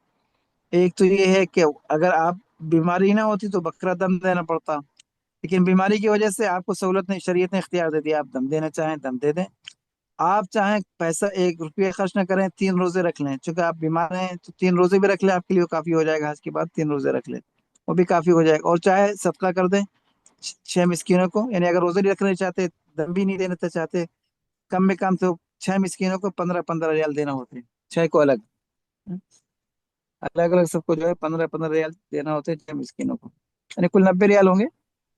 ایک تو یہ ہے کہ اگر آپ بیماری نہ ہوتی تو بکرا دم دینا پڑتا، لیکن بیماری کی وجہ سے آپ کو سہولت نے شریعت نے اختیار دے دیا، آپ دم دینا چاہیں دم دے دیں، آپ چاہیں پیسہ 1 روپیہ خرچ نہ کریں، 3 روزے رکھ لیں، چونکہ آپ بیمار ہیں تو 3 روزے بھی رکھ لیں، آپ کے لیے وہ کافی ہو جائے گا، حج کے بعد 3 روزے رکھ لیں وہ بھی کافی ہو جائے گا، اور چاہے صدقہ کر دیں 6 مسکینوں کو، یعنی اگر روزے نہیں رکھنا چاہتے، دم بھی نہیں دینا چاہتے، کم میں کم تو 6 مسکینوں کو 15 15 ریال دینا ہوتے ہیں، 6 کو الگ، الگ الگ سب کو جو ہے 15 15 ریال دینا ہوتے ہیں 6 مسکینوں کو، یعنی کل 90 ریال ہوں گے،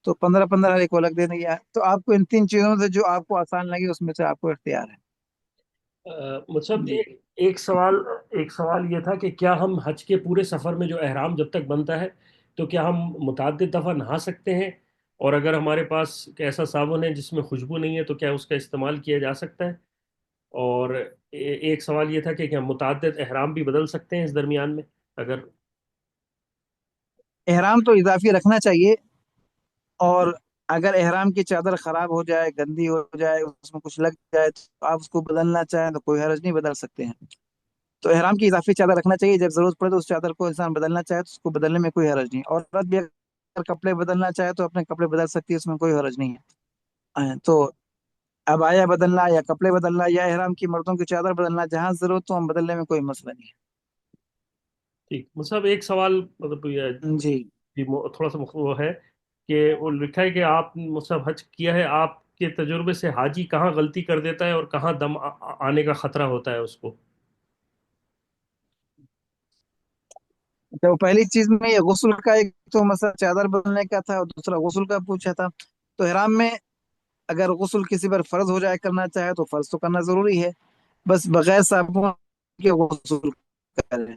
تو 15 15 ایک کو الگ دینے کی تو آپ کو ان 3 چیزوں سے جو آپ کو آسان لگے اس میں سے آپ کو اختیار ہے مطلب جی۔ ایک سوال یہ تھا کہ کیا ہم حج کے پورے سفر میں جو احرام جب تک بنتا ہے تو کیا ہم متعدد دفعہ نہا سکتے ہیں؟ اور اگر ہمارے پاس ایسا صابن ہے جس میں خوشبو نہیں ہے تو کیا اس کا استعمال کیا جا سکتا ہے؟ اور ایک سوال یہ تھا کہ کیا متعدد احرام بھی بدل سکتے ہیں اس درمیان میں اگر؟ احرام تو اضافی رکھنا چاہیے، اور اگر احرام کی چادر خراب ہو جائے، گندی ہو جائے، اس میں کچھ لگ جائے تو آپ اس کو بدلنا چاہیں تو کوئی حرج نہیں، بدل سکتے ہیں، تو احرام کی اضافی چادر رکھنا چاہیے، جب ضرورت پڑے تو اس چادر کو انسان بدلنا چاہے تو اس کو بدلنے میں کوئی حرج نہیں، اور عورت بھی اگر کپڑے بدلنا چاہے تو اپنے کپڑے بدل سکتی ہے، اس میں کوئی حرج نہیں ہے تو اب آیا بدلنا یا کپڑے بدلنا یا احرام کی مردوں کی چادر بدلنا، جہاں ضرورت تو ہم بدلنے میں کوئی مسئلہ نہیں ٹھیک مطلب ایک سوال مطلب ہے جی۔ تھوڑا سا وہ ہے کہ وہ لکھا ہے کہ آپ مطلب حج کیا ہے، آپ کے تجربے سے حاجی کہاں غلطی کر دیتا ہے اور کہاں دم آنے کا خطرہ ہوتا ہے اس کو؟ تو پہلی چیز میں یہ غسل کا ایک تو مسئلہ چادر بدلنے کا تھا، اور دوسرا غسل کا پوچھا تھا، تو احرام میں اگر غسل کسی پر فرض ہو جائے کرنا چاہے تو فرض تو کرنا ضروری ہے، بس بغیر صابن کے غسل کریں،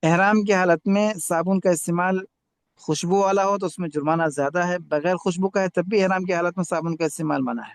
احرام کی حالت میں صابن کا استعمال خوشبو والا ہو تو اس میں جرمانہ زیادہ ہے، بغیر خوشبو کا ہے تب بھی احرام کی حالت میں صابن کا استعمال منع ہے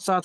7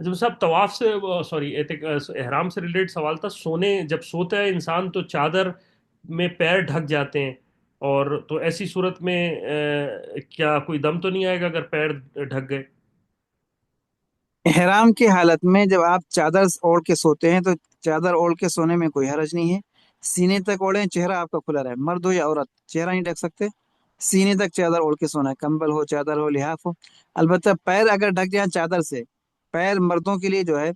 جب صاحب طواف سے، سوری، احرام سے ریلیٹڈ سوال تھا، سونے جب سوتا ہے انسان تو چادر میں پیر ڈھک جاتے ہیں، اور تو ایسی صورت میں کیا کوئی دم تو نہیں آئے گا اگر پیر ڈھک گئے؟ احرام کی حالت میں جب آپ چادر اوڑھ کے سوتے ہیں تو چادر اوڑھ کے سونے میں کوئی حرج نہیں ہے، سینے تک اوڑھیں، چہرہ آپ کا کھلا رہے، مرد ہو یا عورت چہرہ نہیں ڈھک سکتے، سینے تک چادر اوڑھ کے سونا ہے، کمبل ہو، چادر ہو، لحاف ہو۔ البتہ پیر اگر ڈھک جائیں چادر سے، پیر مردوں کے لیے جو ہے،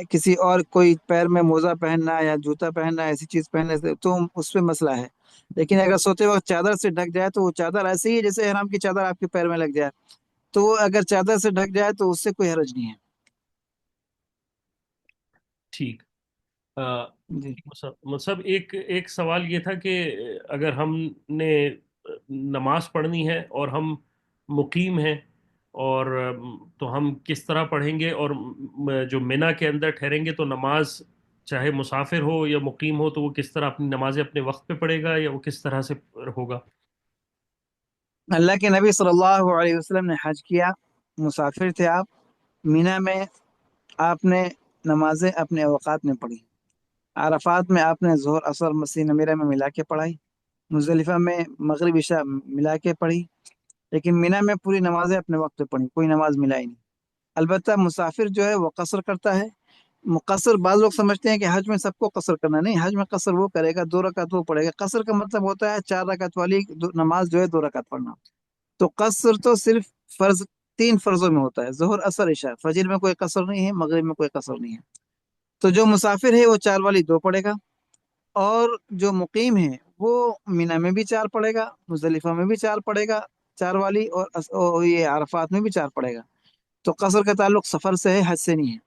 کسی اور کوئی پیر میں موزہ پہننا یا جوتا پہننا ایسی چیز پہننے سے تو اس پہ مسئلہ ہے، لیکن اگر سوتے وقت چادر سے ڈھک جائے تو وہ چادر ایسے ہی ہے جیسے احرام کی چادر آپ کے پیر میں لگ جائے، تو وہ اگر چادر سے ڈھک جائے تو اس سے کوئی حرج نہیں ہے۔ ٹھیک۔ جی مصب ایک ایک سوال یہ تھا کہ اگر ہم نے نماز پڑھنی ہے اور ہم مقیم ہیں، اور تو ہم کس طرح پڑھیں گے؟ اور جو مینا کے اندر ٹھہریں گے تو نماز چاہے مسافر ہو یا مقیم ہو تو وہ کس طرح اپنی نمازیں اپنے وقت پہ پڑھے گا، یا وہ کس طرح سے ہوگا؟ اللہ کے نبی صلی اللہ علیہ وسلم نے حج کیا، مسافر تھے آپ، مینا میں آپ نے نمازیں اپنے اوقات میں پڑھی، عرفات میں آپ نے ظہر اثر مسیح نمیرہ میں ملا کے پڑھائی، مزدلفہ میں مغرب عشاء ملا کے پڑھی، لیکن مینا میں پوری نمازیں اپنے وقت پہ پڑھی، کوئی نماز ملائی نہیں۔ البتہ مسافر جو ہے وہ قصر کرتا ہے، مقصر بعض لوگ سمجھتے ہیں کہ حج میں سب کو قصر کرنا، نہیں، حج میں قصر وہ کرے گا، 2 رکعت وہ پڑھے گا، قصر کا مطلب ہوتا ہے 4 رکعت والی نماز جو ہے 2 رکعت پڑھنا، تو قصر تو صرف فرض 3 فرضوں میں ہوتا ہے، ظہر اثر عشاء، فجر میں کوئی قصر نہیں ہے، مغرب میں کوئی قصر نہیں ہے، تو جو مسافر ہے وہ 4 والی 2 پڑھے گا، اور جو مقیم ہے وہ مینا میں بھی 4 پڑھے گا، مزدلفہ میں بھی 4 پڑھے گا، 4 والی، اور یہ عرفات میں بھی 4 پڑھے گا، تو قصر کا تعلق سفر سے ہے، حج سے نہیں ہے۔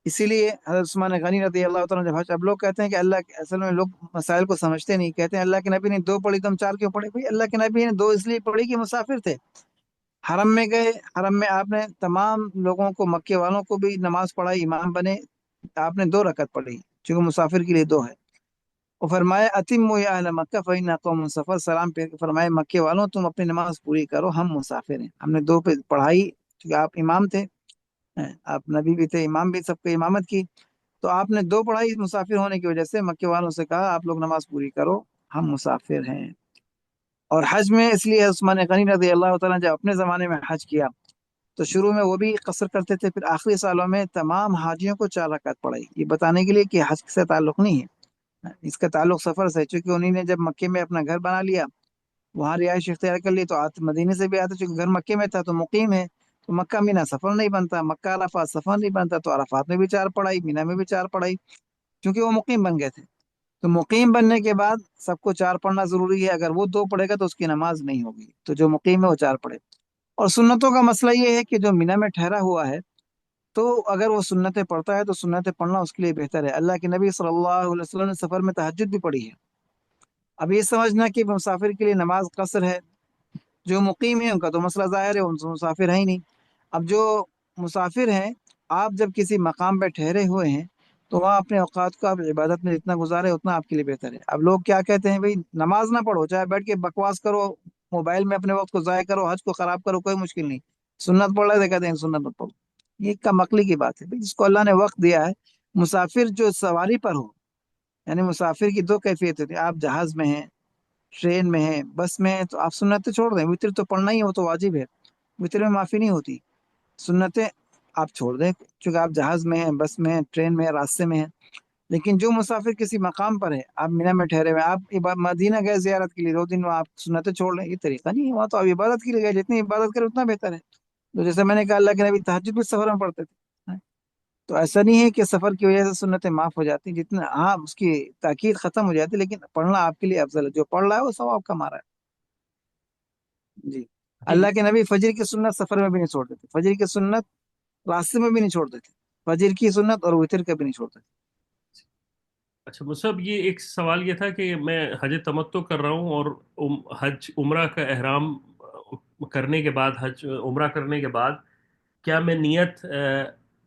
اسی لیے حضرت عثمان غنی رضی اللہ تعالیٰ عنہ جب حج، اب لوگ کہتے ہیں کہ اللہ، اصل میں لوگ مسائل کو سمجھتے نہیں، کہتے ہیں اللہ کے نبی نے 2 پڑھی تم 4 کیوں پڑھے؟ بھائی اللہ کے نبی نے 2 اس لیے پڑھی کہ مسافر تھے، حرم میں گئے، حرم میں آپ نے تمام لوگوں کو، مکے والوں کو بھی نماز پڑھائی، امام بنے، آپ نے 2 رکعت پڑھی چونکہ مسافر کے لیے 2 ہے، اور فرمایا اتموا یا اہل مکہ فإنا قوم سفر، سلام پھیر کے فرمائے مکے والوں تم اپنی نماز پوری کرو، ہم مسافر ہیں، ہم نے 2 پہ پڑھائی کیونکہ آپ امام تھے، آپ نبی بھی تھے، امام بھی، سب کو امامت کی، تو آپ نے 2 پڑھائی مسافر ہونے کی وجہ سے مکے والوں سے کہا آپ لوگ نماز پوری کرو، ہم مسافر ہیں۔ اور حج میں اس لیے عثمان غنی رضی اللہ تعالیٰ نے جب اپنے زمانے میں حج کیا تو شروع میں وہ بھی قصر کرتے تھے، پھر آخری سالوں میں تمام حاجیوں کو 4 رکعت پڑھائی، یہ بتانے کے لیے کہ حج سے تعلق نہیں ہے، اس کا تعلق سفر سے ہے، چونکہ انہوں نے جب مکے میں اپنا گھر بنا لیا، وہاں رہائش اختیار کر لی، تو مدینے سے بھی آتے، چونکہ گھر مکے میں تھا تو مقیم ہے، تو مکہ مینا سفر نہیں بنتا، مکہ عرفات سفر نہیں بنتا، تو عرفات میں بھی 4 پڑھائی، مینا میں بھی 4 پڑھائی، کیونکہ وہ مقیم بن گئے تھے، تو مقیم بننے کے بعد سب کو 4 پڑھنا ضروری ہے، اگر وہ 2 پڑھے گا تو اس کی نماز نہیں ہوگی، تو جو مقیم ہے وہ 4 پڑھے۔ اور سنتوں کا مسئلہ یہ ہے کہ جو مینا میں ٹھہرا ہوا ہے تو اگر وہ سنتیں پڑھتا ہے تو سنتیں پڑھنا اس کے لیے بہتر ہے، اللہ کے نبی صلی اللہ علیہ وسلم نے سفر میں تہجد بھی پڑھی ہے۔ اب یہ سمجھنا کہ مسافر کے لیے نماز قصر ہے، جو مقیم ہے ان کا تو مسئلہ ظاہر ہے، ان سے مسافر ہے ہی نہیں۔ اب جو مسافر ہیں، آپ جب کسی مقام پہ ٹھہرے ہوئے ہیں تو وہاں اپنے اوقات کو آپ عبادت میں جتنا گزارے اتنا آپ کے لیے بہتر ہے۔ اب لوگ کیا کہتے ہیں، بھائی نماز نہ پڑھو، چاہے بیٹھ کے بکواس کرو، موبائل میں اپنے وقت کو ضائع کرو، حج کو خراب کرو، کوئی مشکل نہیں، سنت پڑھ رہے تھے کہتے ہیں سنت مت پڑھو، یہ کم عقلی کی بات ہے، بھائی جس کو اللہ نے وقت دیا ہے، مسافر جو سواری پر ہو، یعنی مسافر کی 2 کیفیت ہوتی ہے، آپ جہاز میں ہیں، ٹرین میں ہیں، بس میں ہیں، تو آپ سنتیں چھوڑ دیں، وتر تو پڑھنا ہی، وہ تو واجب ہے، وتر میں معافی نہیں ہوتی، سنتیں آپ چھوڑ دیں، چونکہ آپ جہاز میں ہیں، بس میں ہیں، ٹرین میں ہیں، راستے میں ہیں۔ لیکن جو مسافر کسی مقام پر ہے، آپ مینا میں ٹھہرے ہوئے، آپ مدینہ گئے زیارت کے لیے، 2 دن وہاں آپ سنتیں چھوڑ لیں، یہ طریقہ نہیں ہے، وہاں تو آپ عبادت کے لیے گئے، جتنی عبادت کرے اتنا بہتر ہے، تو جیسے میں نے کہا اللہ کے نبی تہجد بھی سفر میں پڑھتے تھے، تو ایسا نہیں ہے کہ سفر کی وجہ سے سنتیں معاف ہو جاتی، جتنا ہاں اس کی تاکید ختم ہو جاتی، لیکن پڑھنا آپ کے لیے افضل ہے، جو پڑھ رہا ہے وہ ثواب کما رہا ہے۔ جی ٹھیک۔ اللہ کے نبی فجر کی سنت سفر میں بھی نہیں چھوڑتے تھے، فجر کی سنت راستے میں بھی نہیں چھوڑتے تھے، فجر کی سنت اور وتر کا بھی نہیں چھوڑتے تھے۔ اچھا مصعب، یہ ایک سوال یہ تھا کہ میں حج تمتع کر رہا ہوں، اور حج عمرہ کا احرام کرنے کے بعد، حج عمرہ کرنے کے بعد کیا میں نیت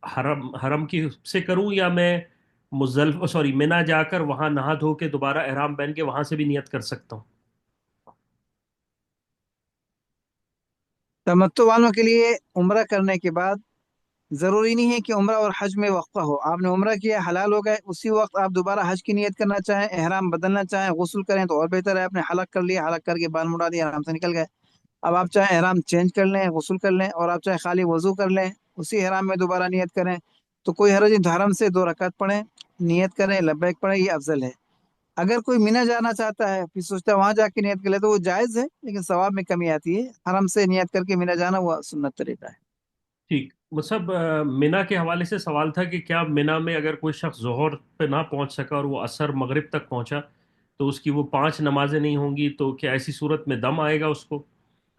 حرم کی سے کروں، یا میں سوری مینا جا کر وہاں نہا دھو کے دوبارہ احرام پہن کے وہاں سے بھی نیت کر سکتا ہوں؟ تمتع والوں کے لیے عمرہ کرنے کے بعد ضروری نہیں ہے کہ عمرہ اور حج میں وقفہ ہو. آپ نے عمرہ کیا، حلال ہو گئے، اسی وقت آپ دوبارہ حج کی نیت کرنا چاہیں، احرام بدلنا چاہیں، غسل کریں تو اور بہتر ہے. آپ نے حلق کر لیا، حلق کر کے بال مڑا دیا، آرام سے نکل گئے. اب آپ چاہیں احرام چینج کر لیں، غسل کر لیں، اور آپ چاہیں خالی وضو کر لیں، اسی احرام میں دوبارہ نیت کریں، تو کوئی حرج نہیں. حرم سے 2 رکعت پڑھیں، نیت کریں، لبیک پڑھیں، یہ افضل ہے. اگر کوئی مینا جانا چاہتا ہے پھر سوچتا ہے وہاں جا کے نیت کر لے تو وہ جائز ہے، لیکن ثواب میں کمی آتی ہے. حرم سے نیت کر کے مینا جانا وہ سنت طریقہ ہے. ٹھیک. مصب مینا کے حوالے سے سوال تھا کہ کیا مینا میں اگر کوئی شخص ظہر پہ نہ پہنچ سکا اور وہ عصر مغرب تک پہنچا تو اس کی وہ 5 نمازیں نہیں ہوں گی، تو کیا ایسی صورت میں دم آئے گا اس کو؟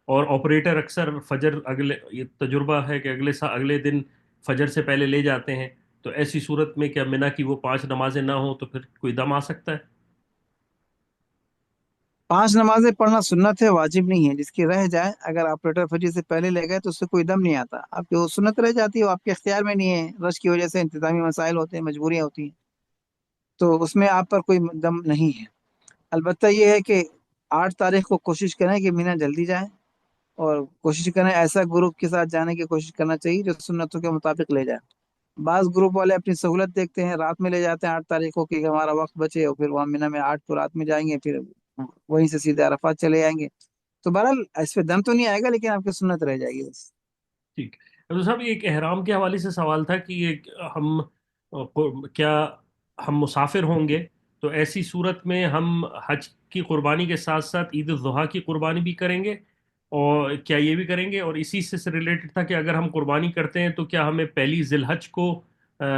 اور آپریٹر اکثر فجر اگلے، یہ تجربہ ہے کہ اگلے دن فجر سے پہلے لے جاتے ہیں، تو ایسی صورت میں کیا مینا کی وہ 5 نمازیں نہ ہوں تو پھر کوئی دم آ سکتا ہے؟ 5 نمازیں پڑھنا سنت ہے، واجب نہیں ہے. جس کی رہ جائے، اگر آپریٹر فجر سے پہلے لے گئے تو اس سے کوئی دم نہیں آتا. آپ کی وہ سنت رہ جاتی ہے، وہ آپ کے اختیار میں نہیں ہے، رش کی وجہ سے انتظامی مسائل ہوتے ہیں، مجبوریاں ہوتی ہیں، تو اس میں آپ پر کوئی دم نہیں ہے. البتہ یہ ہے کہ 8 تاریخ کو کوشش کریں کہ مینا جلدی جائیں، اور کوشش کریں ایسا گروپ کے ساتھ جانے کی کوشش کرنا چاہیے جو سنتوں کے مطابق لے جائے. بعض گروپ والے اپنی سہولت دیکھتے ہیں، رات میں لے جاتے ہیں 8 تاریخ کو کہ ہمارا وقت بچے، اور پھر وہاں مینا میں 8 کو رات میں جائیں گے، پھر وہیں سے سیدھے عرفات چلے جائیں گے. تو بہرحال اس پہ دم تو نہیں آئے گا، لیکن آپ کی سنت رہ جائے گی بس. ٹھیک. ڈاکٹر صاحب ایک احرام کے حوالے سے سوال تھا کہ یہ ہم کیا ہم مسافر ہوں گے تو ایسی صورت میں ہم حج کی قربانی کے ساتھ ساتھ عید الاضحیٰ کی قربانی بھی کریں گے؟ اور کیا یہ بھی کریں گے؟ اور اسی سے ریلیٹڈ تھا کہ اگر ہم قربانی کرتے ہیں تو کیا ہمیں پہلی ذی الحج کو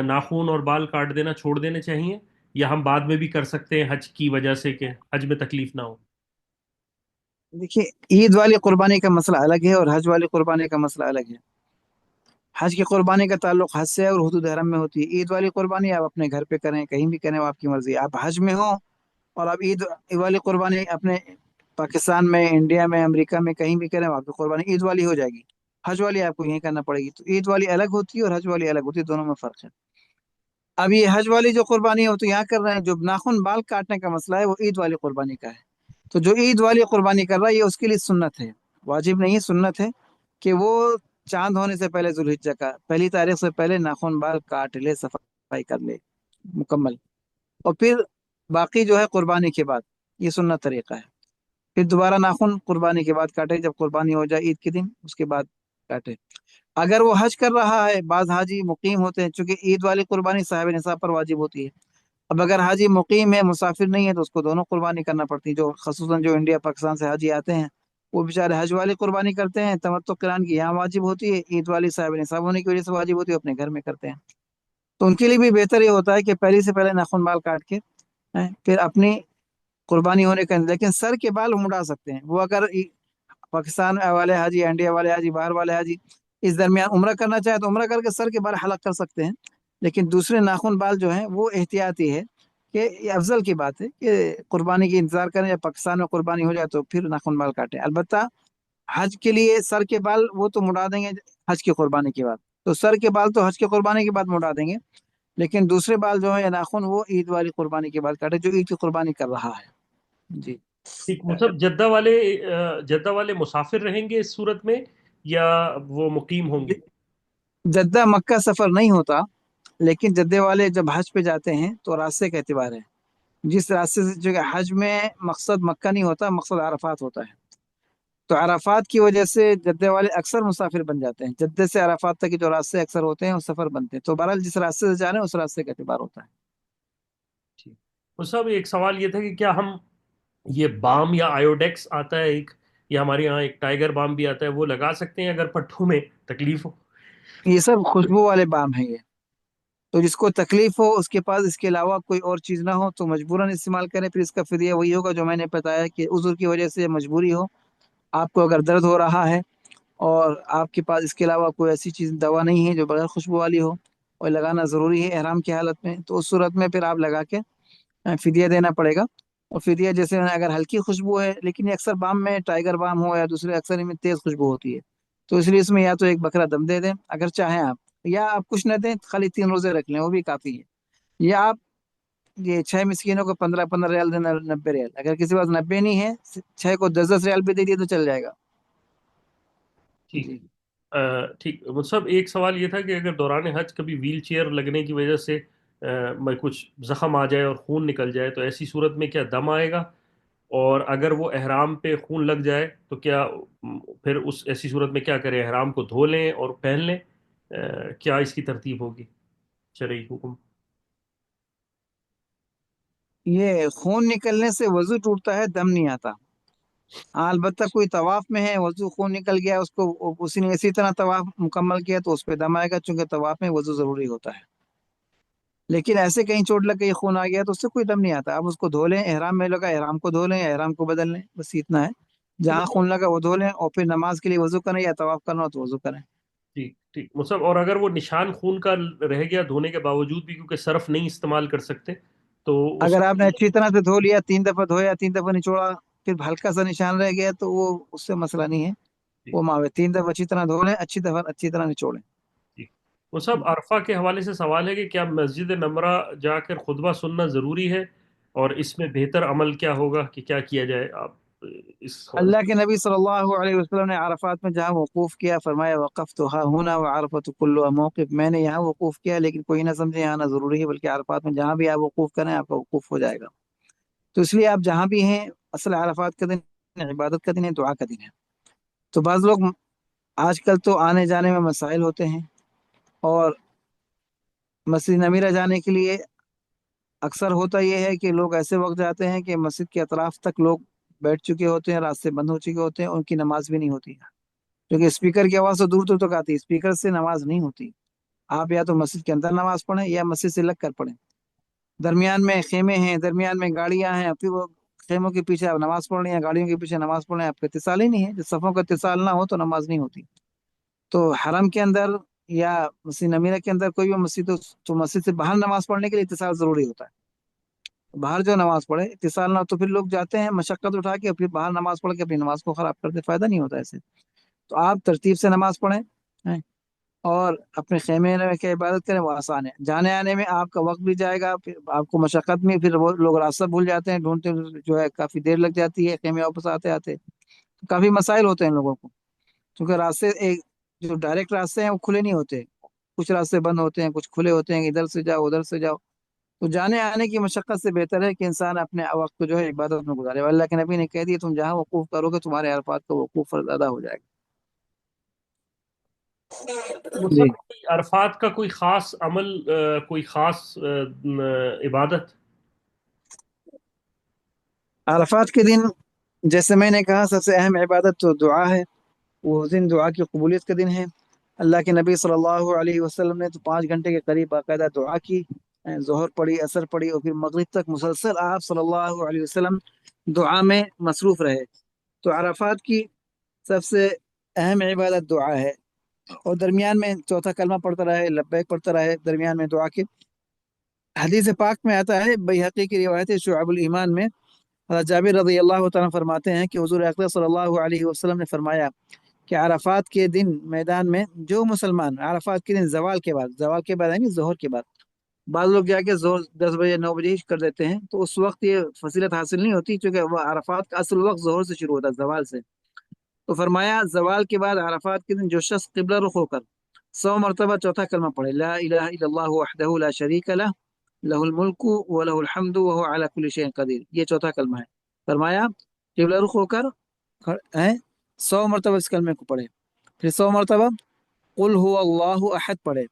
ناخون اور بال کاٹ دینا چھوڑ دینے چاہیے، یا ہم بعد میں بھی کر سکتے ہیں حج کی وجہ سے کہ حج میں تکلیف نہ ہو؟ دیکھیے، عید والی قربانی کا مسئلہ الگ ہے اور حج والی قربانی کا مسئلہ الگ ہے. حج کی قربانی کا تعلق حج سے ہے اور حدود حرم میں ہوتی ہے. عید والی قربانی آپ اپنے گھر پہ کریں، کہیں بھی کریں، وہ آپ کی مرضی ہے. آپ حج میں ہوں اور آپ عید والی قربانی اپنے پاکستان میں، انڈیا میں، امریکہ میں کہیں بھی کریں، آپ کی قربانی عید والی ہو جائے گی. حج والی آپ کو یہیں کرنا پڑے گی. تو عید والی الگ ہوتی ہے اور حج والی الگ ہوتی ہے، دونوں میں فرق ہے. اب یہ حج والی جو قربانی ہے وہ تو یہاں کر رہے ہیں. جو ناخن بال کاٹنے کا مسئلہ ہے وہ عید والی قربانی کا ہے. تو جو عید والی قربانی کر رہا ہے یہ اس کے لیے سنت ہے، واجب نہیں، سنت ہے کہ وہ چاند ہونے سے پہلے، ذوالحجہ کا 1 تاریخ سے پہلے ناخن بال کاٹ لے، صفائی کر لے مکمل، اور پھر باقی جو ہے قربانی کے بعد. یہ سنت طریقہ ہے. پھر دوبارہ ناخن قربانی کے بعد کاٹے، جب قربانی ہو جائے عید کے دن اس کے بعد کاٹے. اگر وہ حج کر رہا ہے، بعض حاجی مقیم ہوتے ہیں، چونکہ عید والی قربانی صاحب نصاب پر واجب ہوتی ہے. اب اگر حاجی مقیم ہے، مسافر نہیں ہے، تو اس کو دونوں قربانی کرنا پڑتی ہے. جو خصوصاً جو انڈیا پاکستان سے حاجی آتے ہیں وہ بیچارے حج والی قربانی کرتے ہیں، تمتع قران کی یہاں واجب ہوتی ہے، عید والی صاحب نصاب ہونے کی وجہ سے واجب ہوتی ہے، اپنے گھر میں کرتے ہیں. تو ان کے لیے بھی بہتر یہ ہوتا ہے کہ پہلے سے پہلے ناخن بال کاٹ کے پھر اپنی قربانی ہونے کا. لیکن سر کے بال مڈا سکتے ہیں وہ، اگر پاکستان والے حاجی، انڈیا والے حاجی، باہر والے حاجی اس درمیان عمرہ کرنا چاہے تو عمرہ کر کے سر کے بال حلق کر سکتے ہیں. لیکن دوسرے ناخن بال جو ہیں وہ احتیاطی ہے، کہ یہ افضل کی بات ہے کہ قربانی کی انتظار کریں، یا پاکستان میں قربانی ہو جائے تو پھر ناخن بال کاٹیں. البتہ حج کے لیے سر کے بال وہ تو مڈا دیں گے حج کی قربانی کے بعد. تو سر کے بال تو حج کی قربانی کے بعد مڈا دیں گے، لیکن دوسرے بال جو ہے یا ناخن وہ عید والی قربانی کے بعد کاٹے، جو عید کی قربانی کر رہا ہے. جی. ٹھیک. مطلب جدہ والے مسافر رہیں گے اس صورت میں یا وہ مقیم ہوں گے؟ جدہ مکہ سفر نہیں ہوتا، لیکن جدے والے جب حج پہ جاتے ہیں تو راستے کا اعتبار ہے. جس راستے سے، جو کہ حج میں مقصد مکہ نہیں ہوتا، مقصد عرفات ہوتا ہے، تو عرفات کی وجہ سے جدے والے اکثر مسافر بن جاتے ہیں. جدے سے عرفات تک کے جو راستے اکثر ہوتے ہیں وہ سفر بنتے ہیں. تو بہرحال جس راستے سے جا رہے ہیں اس راستے کا اعتبار ہوتا ہے. ٹھیک. اور صاحب ایک سوال یہ تھا کہ کیا ہم یہ بام یا آیوڈیکس آتا ہے ایک، یا ہمارے یہاں ایک ٹائیگر بام بھی آتا ہے، وہ لگا سکتے ہیں اگر پٹھوں میں تکلیف ہو؟ یہ سب خوشبو والے بام ہیں یہ. تو جس کو تکلیف ہو، اس کے پاس اس کے علاوہ کوئی اور چیز نہ ہو، تو مجبوراً استعمال کریں. پھر اس کا فدیہ وہی ہوگا جو میں نے بتایا، کہ عذر کی وجہ سے مجبوری ہو، آپ کو اگر درد ہو رہا ہے اور آپ کے پاس اس کے علاوہ کوئی ایسی چیز، دوا نہیں ہے جو بغیر خوشبو والی ہو، اور لگانا ضروری ہے احرام کی حالت میں، تو اس صورت میں پھر آپ لگا کے فدیہ دینا پڑے گا. اور فدیہ جیسے اگر ہلکی خوشبو ہے، لیکن یہ اکثر بام میں ٹائیگر بام ہو یا دوسرے اکثر ان میں تیز خوشبو ہوتی ہے، تو اس لیے اس میں یا تو ایک بکرا دم دے دیں اگر چاہیں آپ، یا آپ کچھ نہ دیں، خالی 3 روزے رکھ لیں، وہ بھی کافی ہے. یا آپ یہ 6 مسکینوں کو 15-15 ریال دینا، 90 ریال. اگر کسی پاس 90 نہیں ہے، 6 کو 10-10 ریال بھی دے دیے تو چل جائے گا. ٹھیک. جی. ٹھیک مصعب، ایک سوال یہ تھا کہ اگر دوران حج کبھی ویل چیئر لگنے کی وجہ سے میں کچھ زخم آ جائے اور خون نکل جائے تو ایسی صورت میں کیا دم آئے گا؟ اور اگر وہ احرام پہ خون لگ جائے تو کیا پھر اس ایسی صورت میں کیا کریں؟ احرام کو دھو لیں اور پہن لیں؟ کیا اس کی ترتیب ہوگی شرعی حکم؟ یہ خون نکلنے سے وضو ٹوٹتا ہے، دم نہیں آتا. ہاں البتہ کوئی طواف میں ہے، وضو خون نکل گیا، اس کو اسی نے اسی طرح طواف مکمل کیا تو اس پہ دم آئے گا، چونکہ طواف میں وضو ضروری ہوتا ہے. لیکن ایسے کہیں چوٹ لگ گئی، خون آ گیا تو اس سے کوئی دم نہیں آتا. آپ اس کو دھو لیں، احرام میں لگا احرام کو دھو لیں، احرام کو بدل لیں، بس اتنا ہے. تو جہاں مطلب خون لگا وہ دھو لیں، اور پھر نماز کے لیے وضو کریں یا طواف کرنا ہو تو وضو کریں. ٹھیک ٹھیک مصعب، اور اگر وہ نشان خون کا رہ گیا دھونے کے باوجود بھی، کیونکہ صرف نہیں استعمال کر سکتے، تو اس اگر آپ نے میں اچھی طرح سے دھو لیا، 3 دفعہ دھویا، 3 دفعہ نچوڑا، پھر ہلکا سا نشان رہ گیا تو وہ اس سے مسئلہ نہیں ہے. وہ معاوے 3 دفعہ اچھی طرح دھو لیں، اچھی طرح نچوڑیں. جی، وہ سب عرفہ کے حوالے سے سوال ہے کہ کیا مسجد نمرہ جا کر خطبہ سننا ضروری ہے؟ اور اس میں بہتر عمل کیا ہوگا کہ کیا کیا جائے؟ آپ اس حوالے اللہ سے. کے نبی صلی اللہ علیہ وسلم نے عرفات میں جہاں وقوف کیا، فرمایا وقفت ها هنا وعرفت كلها موقف. میں نے یہاں وقوف کیا، لیکن کوئی نہ سمجھے یہاں نہ ضروری ہے، بلکہ عرفات میں جہاں بھی آپ وقوف کریں آپ کا وقوف ہو جائے گا. تو اس لیے آپ جہاں بھی ہیں، اصل عرفات کا دن عبادت کا دن ہے، دعا کا دن ہے. تو بعض لوگ آج کل تو آنے جانے میں مسائل ہوتے ہیں، اور مسجد نمیرہ جانے کے لیے اکثر ہوتا یہ ہے کہ لوگ ایسے وقت جاتے ہیں کہ مسجد کے اطراف تک لوگ بیٹھ چکے ہوتے ہیں، راستے بند ہو چکے ہوتے ہیں، ان کی نماز بھی نہیں ہوتی ہے، کیونکہ اسپیکر کی آواز تو دور دور تک آتی ہے، اسپیکر سے نماز نہیں ہوتی. آپ یا تو مسجد کے اندر نماز پڑھیں یا مسجد سے لگ کر پڑھیں. درمیان میں خیمے ہیں، درمیان میں گاڑیاں ہیں، پھر وہ خیموں کے پیچھے آپ نماز پڑھ رہے ہیں، گاڑیوں کے پیچھے نماز پڑھ رہے ہیں، آپ کا اتصال ہی نہیں ہے. جب صفوں کا اتصال نہ ہو تو نماز نہیں ہوتی. تو حرم کے اندر یا مسجد نمیرہ کے اندر کوئی بھی مسجد ہو تو مسجد سے باہر نماز پڑھنے کے لیے اتصال ضروری ہوتا ہے. باہر جو نماز پڑھے اتصال نہ ہو تو پھر لوگ جاتے ہیں مشقت اٹھا کے، پھر باہر نماز پڑھ کے اپنی نماز کو خراب کرتے، فائدہ نہیں ہوتا ایسے. تو آپ ترتیب سے نماز پڑھیں ہیں، اور اپنے خیمے میں کی عبادت کریں، وہ آسان ہے. جانے آنے میں آپ کا وقت بھی جائے گا، پھر آپ کو مشقت میں، پھر وہ لوگ راستہ بھول جاتے ہیں، ڈھونڈتے جو ہے کافی دیر لگ جاتی ہے خیمے واپس آتے آتے. کافی مسائل ہوتے ہیں ان لوگوں کو، کیونکہ راستے ایک جو ڈائریکٹ راستے ہیں وہ کھلے نہیں ہوتے، کچھ راستے بند ہوتے ہیں، کچھ کھلے ہوتے ہیں، ادھر سے جاؤ ادھر سے جاؤ. تو جانے آنے کی مشقت سے بہتر ہے کہ انسان اپنے وقت کو جو ہے عبادت میں گزارے. اللہ کے نبی نے کہہ دیا تم جہاں وقوف کرو گے تمہارے عرفات کا وقوف فرض ادا ہو جائے گا. مصعب، جی. عرفات کا کوئی خاص عمل، کوئی خاص عبادت؟ عرفات کے دن جیسے میں نے کہا سب سے اہم عبادت تو دعا ہے. وہ دن دعا کی قبولیت کا دن ہے. اللہ کے نبی صلی اللہ علیہ وسلم نے تو 5 گھنٹے کے قریب باقاعدہ دعا کی، ظہر پڑھی، عصر پڑھی، اور پھر مغرب تک مسلسل آپ صلی اللہ علیہ وسلم دعا میں مصروف رہے. تو عرفات کی سب سے اہم عبادت دعا ہے، اور درمیان میں چوتھا کلمہ پڑھتا رہے، لبیک پڑھتا رہے درمیان میں دعا کے. حدیث پاک میں آتا ہے، بیہقی کی روایت ہے شعب الایمان میں، حضرت جابر رضی اللہ تعالیٰ فرماتے ہیں کہ حضور اکرم صلی اللہ علیہ وسلم نے فرمایا کہ عرفات کے دن میدان میں جو مسلمان عرفات کے دن زوال کے بعد یعنی ظہر کے بعد، بعض لوگ جا کے زہر 10 بجے 9 بجے ہی کر دیتے ہیں، تو اس وقت یہ فضیلت حاصل نہیں ہوتی، کیونکہ وہ عرفات کا اصل وقت ظہر سے شروع ہوتا ہے، زوال سے. تو فرمایا زوال کے بعد عرفات کے دن جو شخص قبلہ رخ ہو کر 100 مرتبہ چوتھا کلمہ پڑھے، لا الہ الا اللہ وحدہ لا شریک لہ لہ الملک ولہ الحمد وہو علی کل شیء قدیر، یہ چوتھا کلمہ ہے. فرمایا قبلہ رخ ہو کر 100 مرتبہ اس کلمے کو پڑھے، پھر 100 مرتبہ قل هو اللہ احد پڑھے،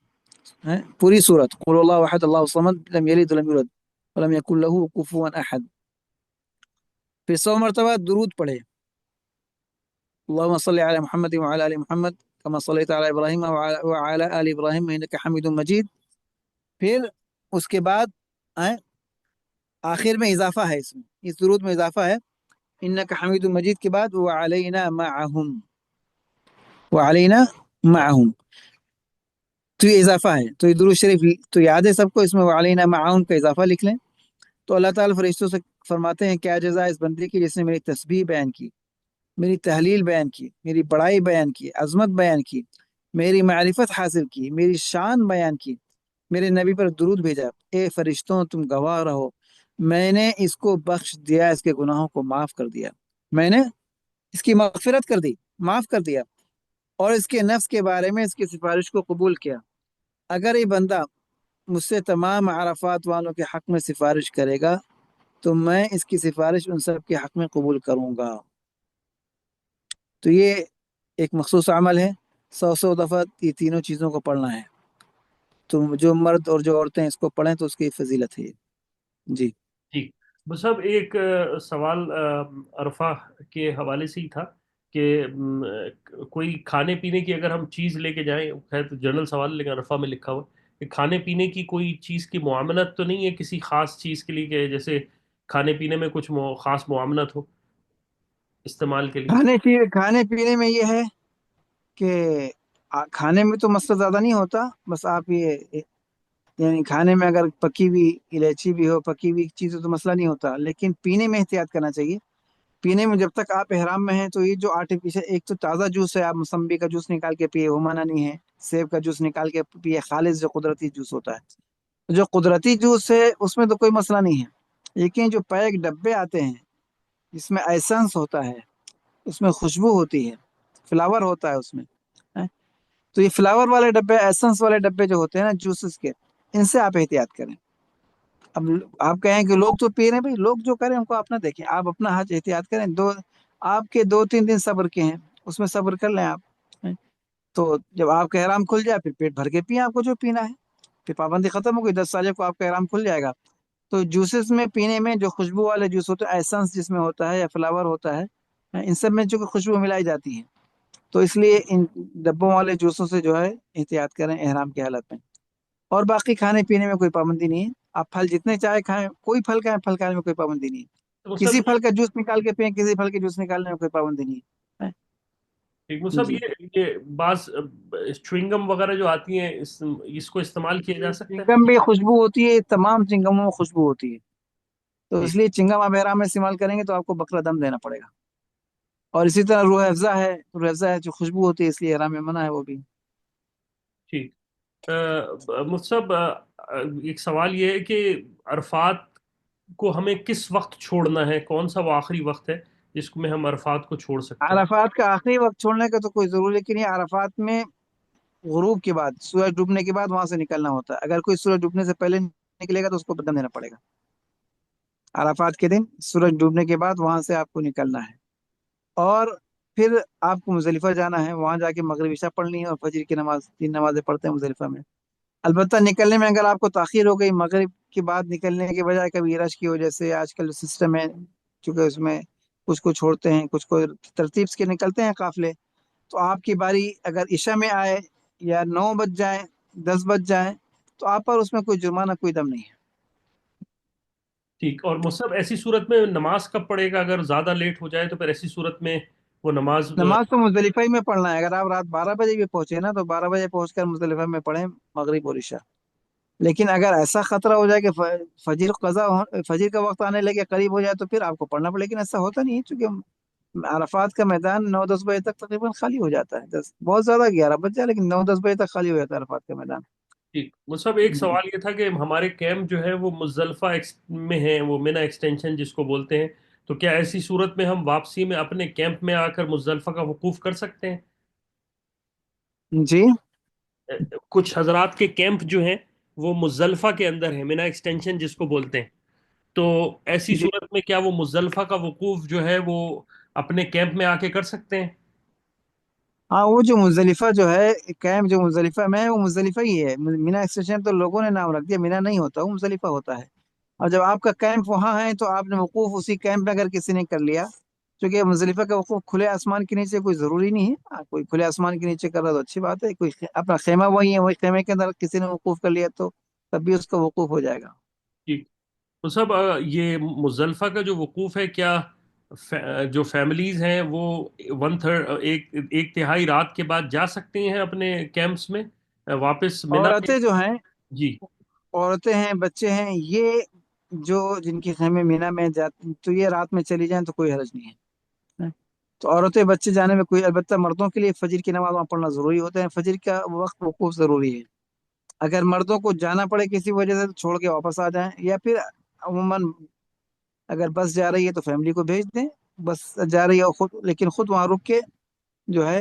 پوری صورت قل اللہ احد اللہ الصمد لم یلد ولم یولد ولم یکن لہ کفوا احد. پھر 100 مرتبہ درود پڑھے، اللهم صل على محمد وعلى ال محمد كما صليت على ابراہیم وعلى ال ابراہیم انك حمید مجید. پھر اس کے بعد آخر میں اضافہ ہے، اس میں اس درود میں اضافہ ہے، انك حمید مجید کے بعد وعلينا معهم. تو یہ اضافہ ہے، تو یہ درود شریف تو یاد ہے سب کو، اس میں وعلينا معهم کا اضافہ لکھ لیں. تو اللہ تعالیٰ فرشتوں سے فرماتے ہیں کیا جزا اس بندے کی جس نے میری تسبیح بیان کی، میری تحلیل بیان کی، میری بڑائی بیان کی، عظمت بیان کی، میری معرفت حاصل کی، میری شان بیان کی، میرے نبی پر درود بھیجا. اے فرشتوں تم گواہ رہو، میں نے اس کو بخش دیا، اس کے گناہوں کو معاف کر دیا، میں نے اس کی مغفرت کر دی، معاف کر دیا، اور اس کے نفس کے بارے میں اس کی سفارش کو قبول کیا، اگر یہ بندہ مجھ سے تمام عرفات والوں کے حق میں سفارش کرے گا تو میں اس کی سفارش ان سب کے حق میں قبول کروں گا۔ تو یہ ایک مخصوص عمل ہے، 100 دفعہ یہ تینوں چیزوں کو پڑھنا ہے۔ تو جو مرد اور جو عورتیں اس کو پڑھیں تو اس کی فضیلت ہے یہ۔ جی۔ ٹھیک۔ بس صاحب ایک سوال عرفہ کے حوالے سے ہی تھا کہ کوئی کھانے پینے کی اگر ہم چیز لے کے جائیں، خیر تو جنرل سوال لیکن عرفہ میں لکھا ہوا کہ کھانے پینے کی کوئی چیز کی معاملت تو نہیں ہے کسی خاص چیز کے لیے، کہ جیسے کھانے پینے میں کچھ خاص معاملت ہو استعمال کے لیے؟ کھانے پینے میں یہ ہے کہ کھانے میں تو مسئلہ زیادہ نہیں ہوتا، بس آپ یہ یعنی کھانے میں اگر پکی ہوئی الائچی بھی ہو، پکی ہوئی چیز تو مسئلہ نہیں ہوتا، لیکن پینے میں احتیاط کرنا چاہیے۔ پینے میں جب تک آپ احرام میں ہیں تو یہ جو آرٹیفیشل، ایک تو تازہ جوس ہے، آپ موسمبی کا جوس نکال کے پیے وہ منع نہیں ہے، سیب کا جوس نکال کے پیے، خالص جو قدرتی جوس ہوتا ہے، جو قدرتی جوس ہے اس میں تو کوئی مسئلہ نہیں ہے، لیکن جو پیک ڈبے آتے ہیں جس میں ایسنس ہوتا ہے، اس میں خوشبو ہوتی ہے، فلاور ہوتا ہے اس میں، تو یہ فلاور والے ڈبے، ایسنس والے ڈبے جو ہوتے ہیں نا جوسز کے، ان سے آپ احتیاط کریں۔ اب آپ کہیں کہ لوگ تو پی رہے ہیں، بھائی لوگ جو کریں ان کو اپنا دیکھیں، آپ اپنا حج احتیاط کریں۔ آپ کے 2-3 دن صبر کے ہیں، اس میں صبر کر لیں آپ، تو جب آپ کا احرام کھل جائے پھر پیٹ بھر کے پئیں آپ کو جو پینا ہے، پھر پابندی ختم ہو گئی، 10 سال کو آپ کا احرام کھل جائے گا۔ تو جوسز میں پینے میں جو خوشبو والے جوس ہوتے ہیں، ایسنس جس میں ہوتا ہے یا فلاور ہوتا ہے، ان سب میں جو خوشبو ملائی جاتی ہے، تو اس لیے ان ڈبوں والے جوسوں سے جو ہے احتیاط کریں احرام کی حالت میں۔ اور باقی کھانے پینے میں کوئی پابندی نہیں ہے، آپ پھل جتنے چاہے کھائیں، کوئی پھل کھائیں، پھل کھانے میں کوئی پابندی نہیں تو ہے، سب کسی پھل کا جوس نکال کے پئیں، کسی پھل کے جوس نکالنے میں کوئی پابندی نہیں ہے۔ ٹھیک، وہ سب جی۔ یہ بعض چوئنگم وغیرہ جو آتی ہیں اس کو استعمال کیا جا سکتا ہے؟ چنگم بھی خوشبو ہوتی ہے، تمام چنگموں میں خوشبو ہوتی ہے، تو ٹھیک اس لیے چنگم آپ احرام میں استعمال کریں گے تو آپ کو بکرا دم دینا پڑے گا۔ اور اسی طرح روح افزا ہے، روح افزا ہے جو خوشبو ہوتی ہے، اس لیے احرام میں منع ہے وہ بھی۔ ٹھیک۔ مصعب ایک سوال یہ ہے کہ عرفات کو ہمیں کس وقت چھوڑنا ہے؟ کون سا وہ آخری وقت ہے جس میں ہم عرفات کو چھوڑ سکتے ہیں؟ عرفات کا آخری وقت چھوڑنے کا تو کوئی ضروری لیکن یہ عرفات میں غروب کے بعد، سورج ڈوبنے کے بعد وہاں سے نکلنا ہوتا ہے، اگر کوئی سورج ڈوبنے سے پہلے نکلے گا تو اس کو بدن دینا پڑے گا۔ عرفات کے دن سورج ڈوبنے کے بعد وہاں سے آپ کو نکلنا ہے، اور پھر آپ کو مزدلفہ جانا ہے، وہاں جا کے مغرب عشاء پڑھنی ہے اور فجر کی نماز، 3 نمازیں پڑھتے ہیں مزدلفہ میں۔ البتہ نکلنے میں اگر آپ کو تاخیر ہو گئی، مغرب کے بعد نکلنے کے بجائے کبھی رش کی وجہ سے، آج کل سسٹم ہے چونکہ اس میں کچھ کو چھوڑتے ہیں، کچھ کو ترتیب سے نکلتے ہیں قافلے، تو آپ کی باری اگر عشاء میں آئے یا 9 بج جائیں، 10 بج جائیں، تو آپ پر اس میں کوئی جرمانہ کوئی دم نہیں ہے۔ ٹھیک، اور مصعب ایسی صورت میں نماز کب پڑھے گا؟ اگر زیادہ لیٹ ہو جائے تو پھر ایسی صورت میں وہ نماز نماز تو مزدلفہ ہی میں پڑھنا ہے، اگر آپ رات 12 بجے بھی پہنچے نا تو 12 بجے پہنچ کر مزدلفہ میں پڑھیں مغرب اور عشاء۔ لیکن اگر ایسا خطرہ ہو جائے کہ فجر کا وقت آنے لگے، قریب ہو جائے، تو پھر آپ کو پڑھنا پڑے، لیکن ایسا ہوتا نہیں ہے چونکہ عرفات کا میدان 9-10 بجے تک تقریباً خالی ہو جاتا ہے، بہت زیادہ 11 بج جائے لیکن 9-10 بجے تک خالی ہو جاتا ہے عرفات کا میدان۔ ٹھیک، مصعب ایک جی۔ سوال یہ تھا کہ ہمارے کیمپ جو ہے وہ مزدلفہ میں ہیں، وہ مینا ایکسٹینشن جس کو بولتے ہیں، تو کیا ایسی صورت میں ہم واپسی میں اپنے کیمپ میں آ کر مزدلفہ کا وقوف کر سکتے ہیں؟ جی۔ کچھ حضرات کے کیمپ جو ہیں وہ مزدلفہ کے اندر ہیں، مینا ایکسٹینشن جس کو بولتے ہیں، تو ایسی جی صورت میں کیا وہ مزدلفہ کا وقوف جو ہے وہ اپنے کیمپ میں آ کے کر سکتے ہیں؟ ہاں، وہ جو مزدلفہ جو ہے، کیمپ جو مزدلفہ میں ہے وہ مزدلفہ ہی ہے، مینا اسٹیشن تو لوگوں نے نام رکھ دیا، مینا نہیں ہوتا، وہ مزدلفہ ہوتا ہے۔ اور جب آپ کا کیمپ وہاں ہے تو آپ نے وقوف اسی کیمپ میں اگر کسی نے کر لیا، کیونکہ مزدلفہ کا وقوف کھلے آسمان کے نیچے کوئی ضروری نہیں ہے، کوئی کھلے آسمان کے نیچے کر رہا تو اچھی بات ہے، کوئی اپنا خیمہ وہی ہے، وہی خیمے کے اندر کسی نے وقوف کر لیا تو تب بھی اس کا وقوف ہو جائے گا۔ ٹھیک، تو سب یہ مزدلفہ کا جو وقوف ہے، کیا جو فیملیز ہیں وہ 1/3 ایک تہائی رات کے بعد جا سکتی ہیں اپنے کیمپس میں واپس منا کے؟ عورتیں جو ہیں، جی عورتیں ہیں، بچے ہیں، یہ جو جن کے خیمے مینا میں جاتے تو یہ رات میں چلی جائیں تو کوئی حرج نہیں ہے۔ تو عورتیں بچے جانے میں کوئی، البتہ مردوں کے لیے فجر کی نماز وہاں پڑھنا ضروری ہوتا ہے، فجر کا وقت وقوف ضروری ہے۔ اگر مردوں کو جانا پڑے کسی وجہ سے تو چھوڑ کے واپس آ جائیں، یا پھر عموماً اگر بس جا رہی ہے تو فیملی کو بھیج دیں، بس جا رہی ہے خود، لیکن خود وہاں رک کے جو ہے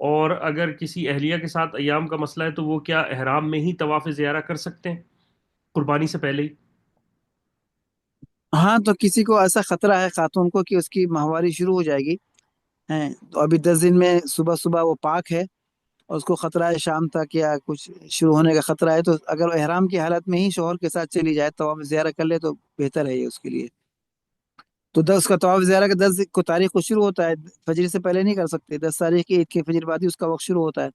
اور اگر کسی اہلیہ کے ساتھ ایام کا مسئلہ ہے تو وہ کیا احرام میں ہی طواف زیارہ کر سکتے ہیں قربانی سے پہلے ہی؟ ہاں تو کسی کو ایسا خطرہ ہے خاتون کو کہ اس کی ماہواری شروع ہو جائے گی، ہیں تو ابھی 10 دن میں صبح صبح وہ پاک ہے، اور اس کو خطرہ ہے شام تک یا کچھ شروع ہونے کا خطرہ ہے، تو اگر وہ احرام کی حالت میں ہی شوہر کے ساتھ چلی جائے طواف زیارہ کر لے تو بہتر ہے یہ اس کے لیے۔ تو 10 کا طواف زیارہ کا 10 کو تاریخ کو شروع ہوتا ہے، فجر سے پہلے نہیں کر سکتے، 10 تاریخ کی عید کے فجر بعد ہی اس کا وقت شروع ہوتا ہے۔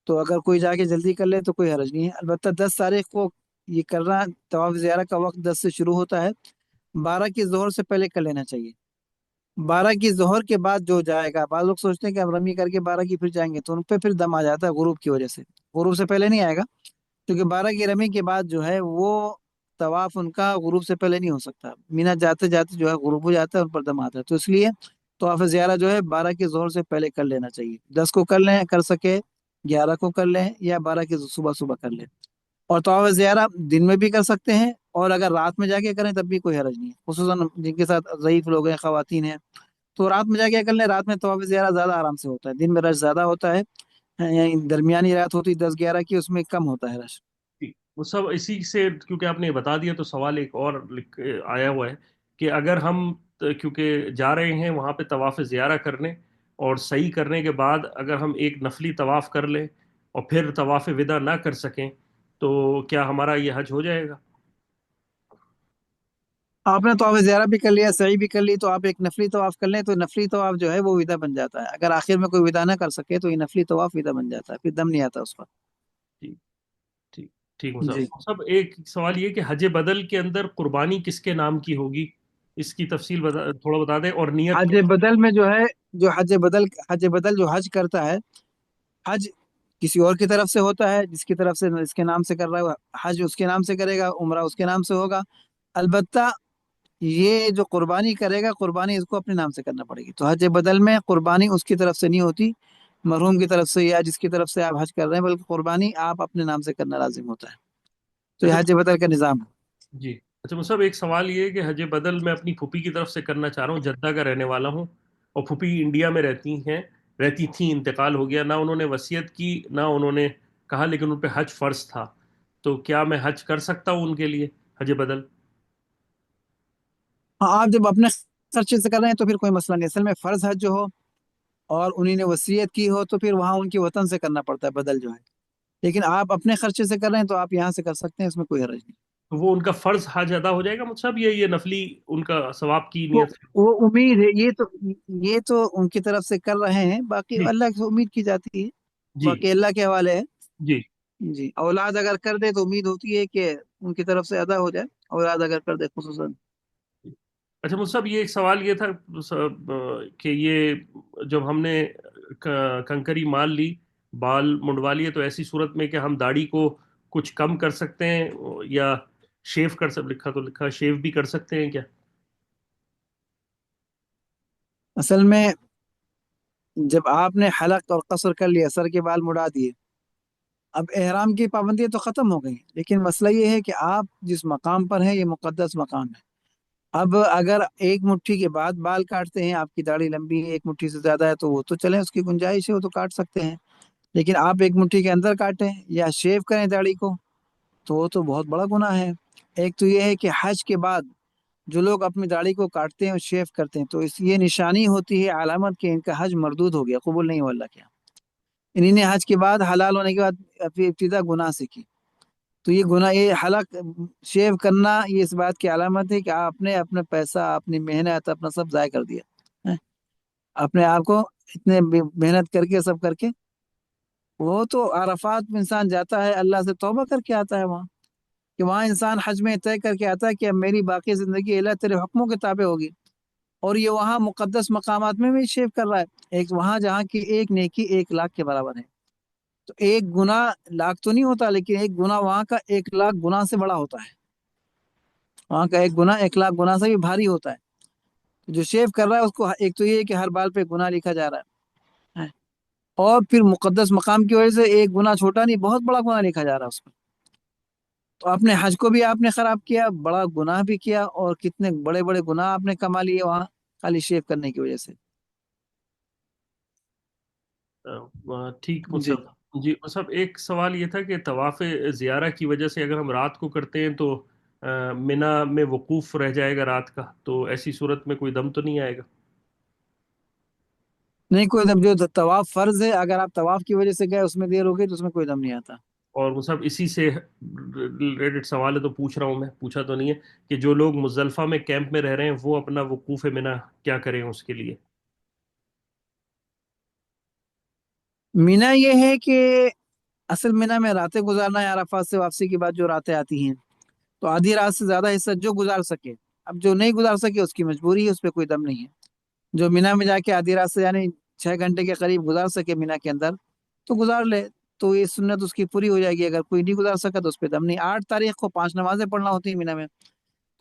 تو اگر کوئی جا کے جلدی کر لے تو کوئی حرج نہیں ہے، البتہ 10 تاریخ کو یہ کرنا، طواف زیارہ کا وقت 10 سے شروع ہوتا ہے، 12 کی ظہر سے پہلے کر لینا چاہیے۔ 12 کی ظہر کے بعد جو جائے گا، بعض لوگ سوچتے ہیں کہ ہم رمی کر کے 12 کی پھر جائیں گے تو ان پہ پھر دم آ جاتا ہے غروب کی وجہ سے، غروب سے پہلے نہیں آئے گا، کیونکہ 12 کی رمی کے بعد جو ہے وہ طواف ان کا غروب سے پہلے نہیں ہو سکتا، مینا جاتے جاتے جو ہے غروب ہو جاتا ہے، ان پر دم آتا ہے، تو اس لیے طواف زیارہ جو ہے 12 کی ظہر سے پہلے کر لینا چاہیے، 10 کو کر لیں کر سکے، 11 کو کر لیں یا 12 کی صبح صبح کر لیں۔ اور طواف زیارہ دن میں بھی کر سکتے ہیں، اور اگر رات میں جا کے کریں تب بھی کوئی حرج نہیں ہے، خصوصاً جن کے ساتھ ضعیف لوگ ہیں، خواتین ہیں، تو رات میں جا کے کر لیں، رات میں طواف زیارہ زیادہ آرام سے ہوتا ہے، دن میں رش زیادہ ہوتا ہے، یعنی درمیانی رات ہوتی 10 11 کی، اس میں کم ہوتا ہے رش۔ جی، وہ سب اسی سے کیونکہ آپ نے بتا دیا تو سوال ایک اور آیا ہوا ہے کہ اگر ہم کیونکہ جا رہے ہیں وہاں پہ طواف زیارہ کرنے اور صحیح کرنے کے بعد اگر ہم ایک نفلی طواف کر لیں اور پھر طواف وداع نہ کر سکیں تو کیا ہمارا یہ حج ہو جائے گا؟ آپ نے طواف زیارہ بھی کر لیا، سعی بھی کر لی، تو آپ ایک نفلی طواف کر لیں تو نفلی طواف جو ہے وہ ودا بن جاتا ہے، اگر آخر میں کوئی ودا نہ کر سکے تو یہ نفلی طواف ودا بن جاتا ہے، پھر دم نہیں آتا اس پر۔ ٹھیک ٹھیک ٹھیک جی، مصعب صاحب، ایک سوال یہ کہ حج بدل کے اندر قربانی کس کے نام کی ہوگی؟ اس کی تفصیل تھوڑا بتا دیں اور نیت حج کیا؟ بدل میں جو ہے، جو حج بدل جو حج کرتا ہے، حج کسی اور کی طرف سے ہوتا ہے، جس کی طرف سے اس کے نام سے کر رہا ہے وہ حج اس کے نام سے کرے گا، عمرہ اس کے نام سے ہوگا، البتہ یہ جو قربانی کرے گا قربانی اس کو اپنے نام سے کرنا پڑے گی، تو حج بدل میں قربانی اس کی طرف سے نہیں ہوتی مرحوم کی طرف سے یا جس کی طرف سے آپ حج کر رہے ہیں، بلکہ قربانی آپ اپنے نام سے کرنا لازم ہوتا ہے، تو یہ اچھا حج بدل کا نظام ہے۔ جی، اچھا مصعب، ایک سوال یہ ہے کہ حج بدل میں اپنی پھوپھی کی طرف سے کرنا چاہ رہا ہوں، جدہ کا رہنے والا ہوں، اور پھوپھی انڈیا میں رہتی تھیں، انتقال ہو گیا، نہ انہوں نے وصیت کی نہ انہوں نے کہا، لیکن ان پہ حج فرض تھا، تو کیا میں حج کر سکتا ہوں ان کے لیے حج بدل؟ ہاں، آپ جب اپنے خرچے سے کر رہے ہیں تو پھر کوئی مسئلہ نہیں، اصل میں فرض حج جو ہو اور انہیں نے وصیت کی ہو تو پھر وہاں ان کے وطن سے کرنا پڑتا ہے بدل جو ہے، لیکن آپ اپنے خرچے سے کر رہے ہیں تو آپ یہاں سے کر سکتے ہیں، اس میں کوئی حرج نہیں۔ تو وہ ان کا فرض حج ادا ہو جائے گا مصعب، یہ نفلی ان کا ثواب کی وہ نیت سے؟ وہ امید ہے، یہ تو ان کی طرف سے کر رہے ہیں، باقی جی اللہ سے امید کی جاتی ہے، جی باقی اللہ کے حوالے ہے۔ جی جی، اولاد اگر کر دے تو امید ہوتی ہے کہ ان کی طرف سے ادا ہو جائے، اولاد اگر کر دے خصوصاً۔ اچھا مصعب، یہ ایک سوال یہ تھا کہ یہ جب ہم نے کنکری مال لی، بال منڈوا لیے، تو ایسی صورت میں کہ ہم داڑھی کو کچھ کم کر سکتے ہیں یا شیو کر سب لکھا تو لکھا شیو بھی کر سکتے ہیں کیا؟ اصل میں جب آپ نے حلق اور قصر کر لیا، سر کے بال مڑا دیے، اب احرام کی پابندیاں تو ختم ہو گئی، لیکن مسئلہ یہ ہے کہ آپ جس مقام پر ہیں یہ مقدس مقام ہے، اب اگر ایک مٹھی کے بعد بال کاٹتے ہیں، آپ کی داڑھی لمبی ہے، ایک مٹھی سے زیادہ ہے تو وہ تو چلیں، اس کی گنجائش ہے، وہ تو کاٹ سکتے ہیں، لیکن آپ ایک مٹھی کے اندر کاٹیں یا شیو کریں داڑھی کو تو وہ تو بہت بڑا گناہ ہے۔ ایک تو یہ ہے کہ حج کے بعد جو لوگ اپنی داڑھی کو کاٹتے ہیں اور شیو کرتے ہیں تو اس یہ نشانی ہوتی ہے، علامت کہ ان کا حج مردود ہو گیا، قبول نہیں ہوا اللہ کے یہاں، انہی نے حج کے بعد حلال ہونے کے بعد اپنی ابتدا گناہ سے کی، تو یہ گناہ، یہ حلق شیو کرنا یہ اس بات کی علامت ہے کہ آپ نے اپنا پیسہ، اپنی محنت، اپنا سب ضائع کر دیا ہے، اپنے آپ کو اتنے محنت کر کے سب کر کے، وہ تو عرفات میں انسان جاتا ہے اللہ سے توبہ کر کے آتا ہے وہاں، کہ وہاں انسان حج میں طے کر کے آتا ہے کہ اب میری باقی زندگی اللہ تیرے حکموں کے تابع ہوگی، اور یہ وہاں مقدس مقامات میں بھی شیو کر رہا ہے، ایک وہاں جہاں کی ایک نیکی 1 لاکھ کے برابر ہے، تو ایک گناہ لاکھ تو نہیں ہوتا، لیکن ایک گناہ وہاں کا 1 لاکھ گناہ سے بڑا ہوتا ہے، وہاں کا ایک گناہ 1 لاکھ گناہ سے بھی بھاری ہوتا ہے، جو شیو کر رہا ہے اس کو ایک تو یہ ہے کہ ہر بال پہ گناہ لکھا جا رہا ہے، اور پھر مقدس مقام کی وجہ سے ایک گناہ چھوٹا نہیں، بہت بڑا گناہ لکھا جا رہا ہے اس پر، تو اپنے حج کو بھی آپ نے خراب کیا، بڑا گناہ بھی کیا، اور کتنے بڑے بڑے گناہ آپ نے کما لیے وہاں خالی شیو کرنے کی وجہ سے۔ ٹھیک جی مصعب جی مصعب، ایک سوال یہ تھا کہ طواف زیارہ کی وجہ سے اگر ہم رات کو کرتے ہیں تو منا میں وقوف رہ جائے گا رات کا، تو ایسی صورت میں کوئی دم تو نہیں آئے گا؟ نہیں، کوئی دم، جو طواف فرض ہے اگر آپ طواف کی وجہ سے گئے اس میں دیر ہو گئی تو اس میں کوئی دم نہیں آتا۔ اور مصعب اسی سے ریلیٹڈ سوال ہے تو پوچھ رہا ہوں، میں پوچھا تو نہیں ہے کہ جو لوگ مزدلفہ میں کیمپ میں رہ رہے ہیں وہ اپنا وقوف منا کیا کریں اس کے لیے؟ مینا یہ ہے کہ اصل مینا میں راتیں گزارنا ہے، عرفات سے واپسی کے بعد جو راتیں آتی ہیں تو آدھی رات سے زیادہ حصہ جو گزار سکے، اب جو نہیں گزار سکے اس کی مجبوری ہے، اس پہ کوئی دم نہیں ہے۔ جو مینا میں جا کے آدھی رات سے یعنی 6 گھنٹے کے قریب گزار سکے مینا کے اندر تو گزار لے، تو یہ سنت اس کی پوری ہو جائے گی۔ اگر کوئی نہیں گزار سکا تو اس پہ دم نہیں۔ 8 تاریخ کو 5 نمازیں پڑھنا ہوتی ہیں مینا میں،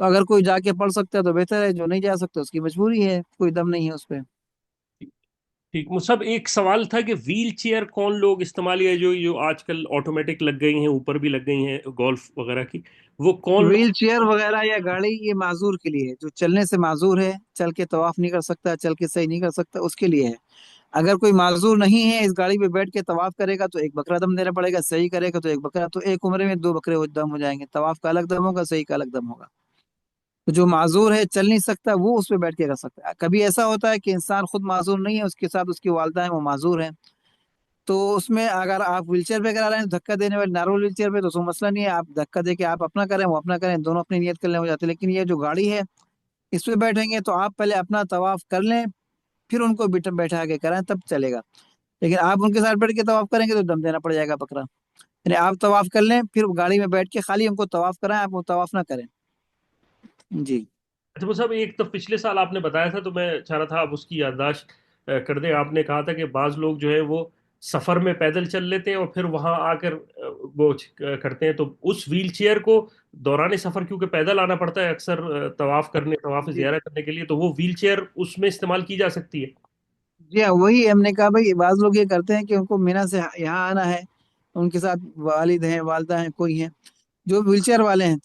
تو اگر کوئی جا کے پڑھ سکتا ہے تو بہتر ہے، جو نہیں جا سکتا اس کی مجبوری ہے، کوئی دم نہیں ہے اس پہ۔ ٹھیک مصعب، ایک سوال تھا کہ ویل چیئر کون لوگ استعمال، یا جو جو آج کل آٹومیٹک لگ گئی ہیں اوپر بھی لگ گئی ہیں گولف وغیرہ کی، وہ کون ویل لوگ؟ چیئر وغیرہ یا گاڑی یہ معذور کے لیے ہے، جو چلنے سے معذور ہے، چل کے طواف نہیں کر سکتا، چل کے صحیح نہیں کر سکتا، اس کے لیے ہے۔ اگر کوئی معذور نہیں ہے، اس گاڑی پہ بیٹھ کے طواف کرے گا تو ایک بکرا دم دینا پڑے گا، صحیح کرے گا تو ایک بکرا، تو ایک عمرے میں 2 بکرے دم ہو جائیں گے، طواف کا الگ دم ہوگا، صحیح کا الگ دم ہوگا۔ تو جو معذور ہے، چل نہیں سکتا، وہ اس پہ بیٹھ کے کر سکتا ہے۔ کبھی ایسا ہوتا ہے کہ انسان خود معذور نہیں ہے، اس کے ساتھ اس کی والدہ ہیں وہ معذور ہیں، تو اس میں اگر آپ ویل چیئر پہ کرا رہے ہیں دھکا دینے والے نارمل ویل چیئر پہ تو مسئلہ نہیں ہے، آپ دھکا دے کے آپ اپنا کریں وہ اپنا کریں، دونوں اپنی نیت کر لیں، ہو جاتے ہیں۔ لیکن یہ جو گاڑی ہے اس پہ بیٹھیں گے تو آپ پہلے اپنا طواف کر لیں، پھر ان کو بیٹھا کے کرائیں تب چلے گا۔ لیکن آپ ان کے ساتھ بیٹھ کے طواف کریں گے تو دم دینا پڑ جائے گا بکرا۔ یعنی آپ طواف کر لیں پھر گاڑی میں بیٹھ کے خالی ان کو طواف کرائیں، آپ وہ طواف نہ کریں۔ جی اچھا وہ صاحب، ایک تو پچھلے سال آپ نے بتایا تھا تو میں چاہ رہا تھا آپ اس کی یادداشت کر دیں۔ آپ نے کہا تھا کہ بعض لوگ جو ہے وہ سفر میں پیدل چل لیتے ہیں اور پھر وہاں آ کر وہ کرتے ہیں، تو اس ویل چیئر کو دوران سفر کیونکہ پیدل آنا پڑتا ہے اکثر طواف کرنے، طواف جی زیارہ کرنے کے لیے، تو وہ ویل چیئر اس میں استعمال کی جا سکتی ہے؟ جی ہاں، وہی ہم نے کہا بھائی بعض لوگ یہ کرتے ہیں کہ ان کو مینا سے یہاں آنا ہے، ان کے ساتھ والد ہیں، والدہ ہیں، کوئی ہیں جو ویل چیئر والے ہیں،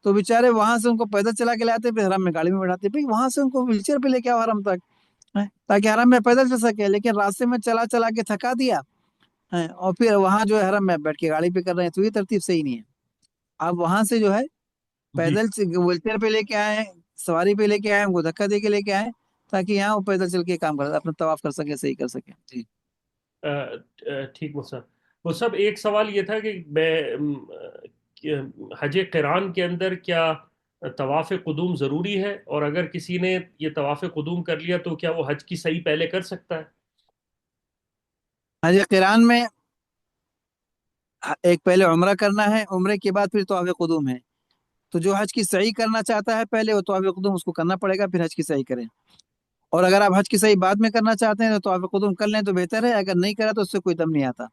تو بےچارے وہاں سے ان کو پیدل چلا کے لاتے پھر حرم میں گاڑی میں بیٹھاتے، بھائی وہاں سے ان کو ویل چیئر پہ لے کے آؤ حرم تک، تاکہ حرم میں پیدل چل سکے، لیکن راستے میں چلا چلا کے تھکا دیا ہے اور پھر وہاں جو ہے حرم میں بیٹھ کے گاڑی پہ کر رہے ہیں، تو یہ ترتیب صحیح نہیں ہے۔ آپ وہاں سے جو ہے جی پیدل ویل چیئر پہ لے کے آئے، سواری پہ لے کے آئے، ان کو دھکا دے کے لے کے آئے، تاکہ یہاں وہ پیدل چل کے کام کر اپنا طواف کر سکے، صحیح کر سکے۔ جی ٹھیک مصعب، وہ سب ایک سوال یہ تھا کہ میں کہ حج قران کے اندر کیا طواف قدوم ضروری ہے، اور اگر کسی نے یہ طواف قدوم کر لیا تو کیا وہ حج کی صحیح پہلے کر سکتا ہے؟ حج قران میں ایک پہلے عمرہ کرنا ہے، عمرے کے بعد پھر طواف قدوم ہے، تو جو حج کی صحیح کرنا چاہتا ہے پہلے وہ طواف قدوم اس کو کرنا پڑے گا، پھر حج کی صحیح کریں۔ اور اگر آپ حج کی صحیح بعد میں کرنا چاہتے ہیں تو طواف قدوم کر لیں تو بہتر ہے، اگر نہیں کرا تو اس سے کوئی دم نہیں آتا۔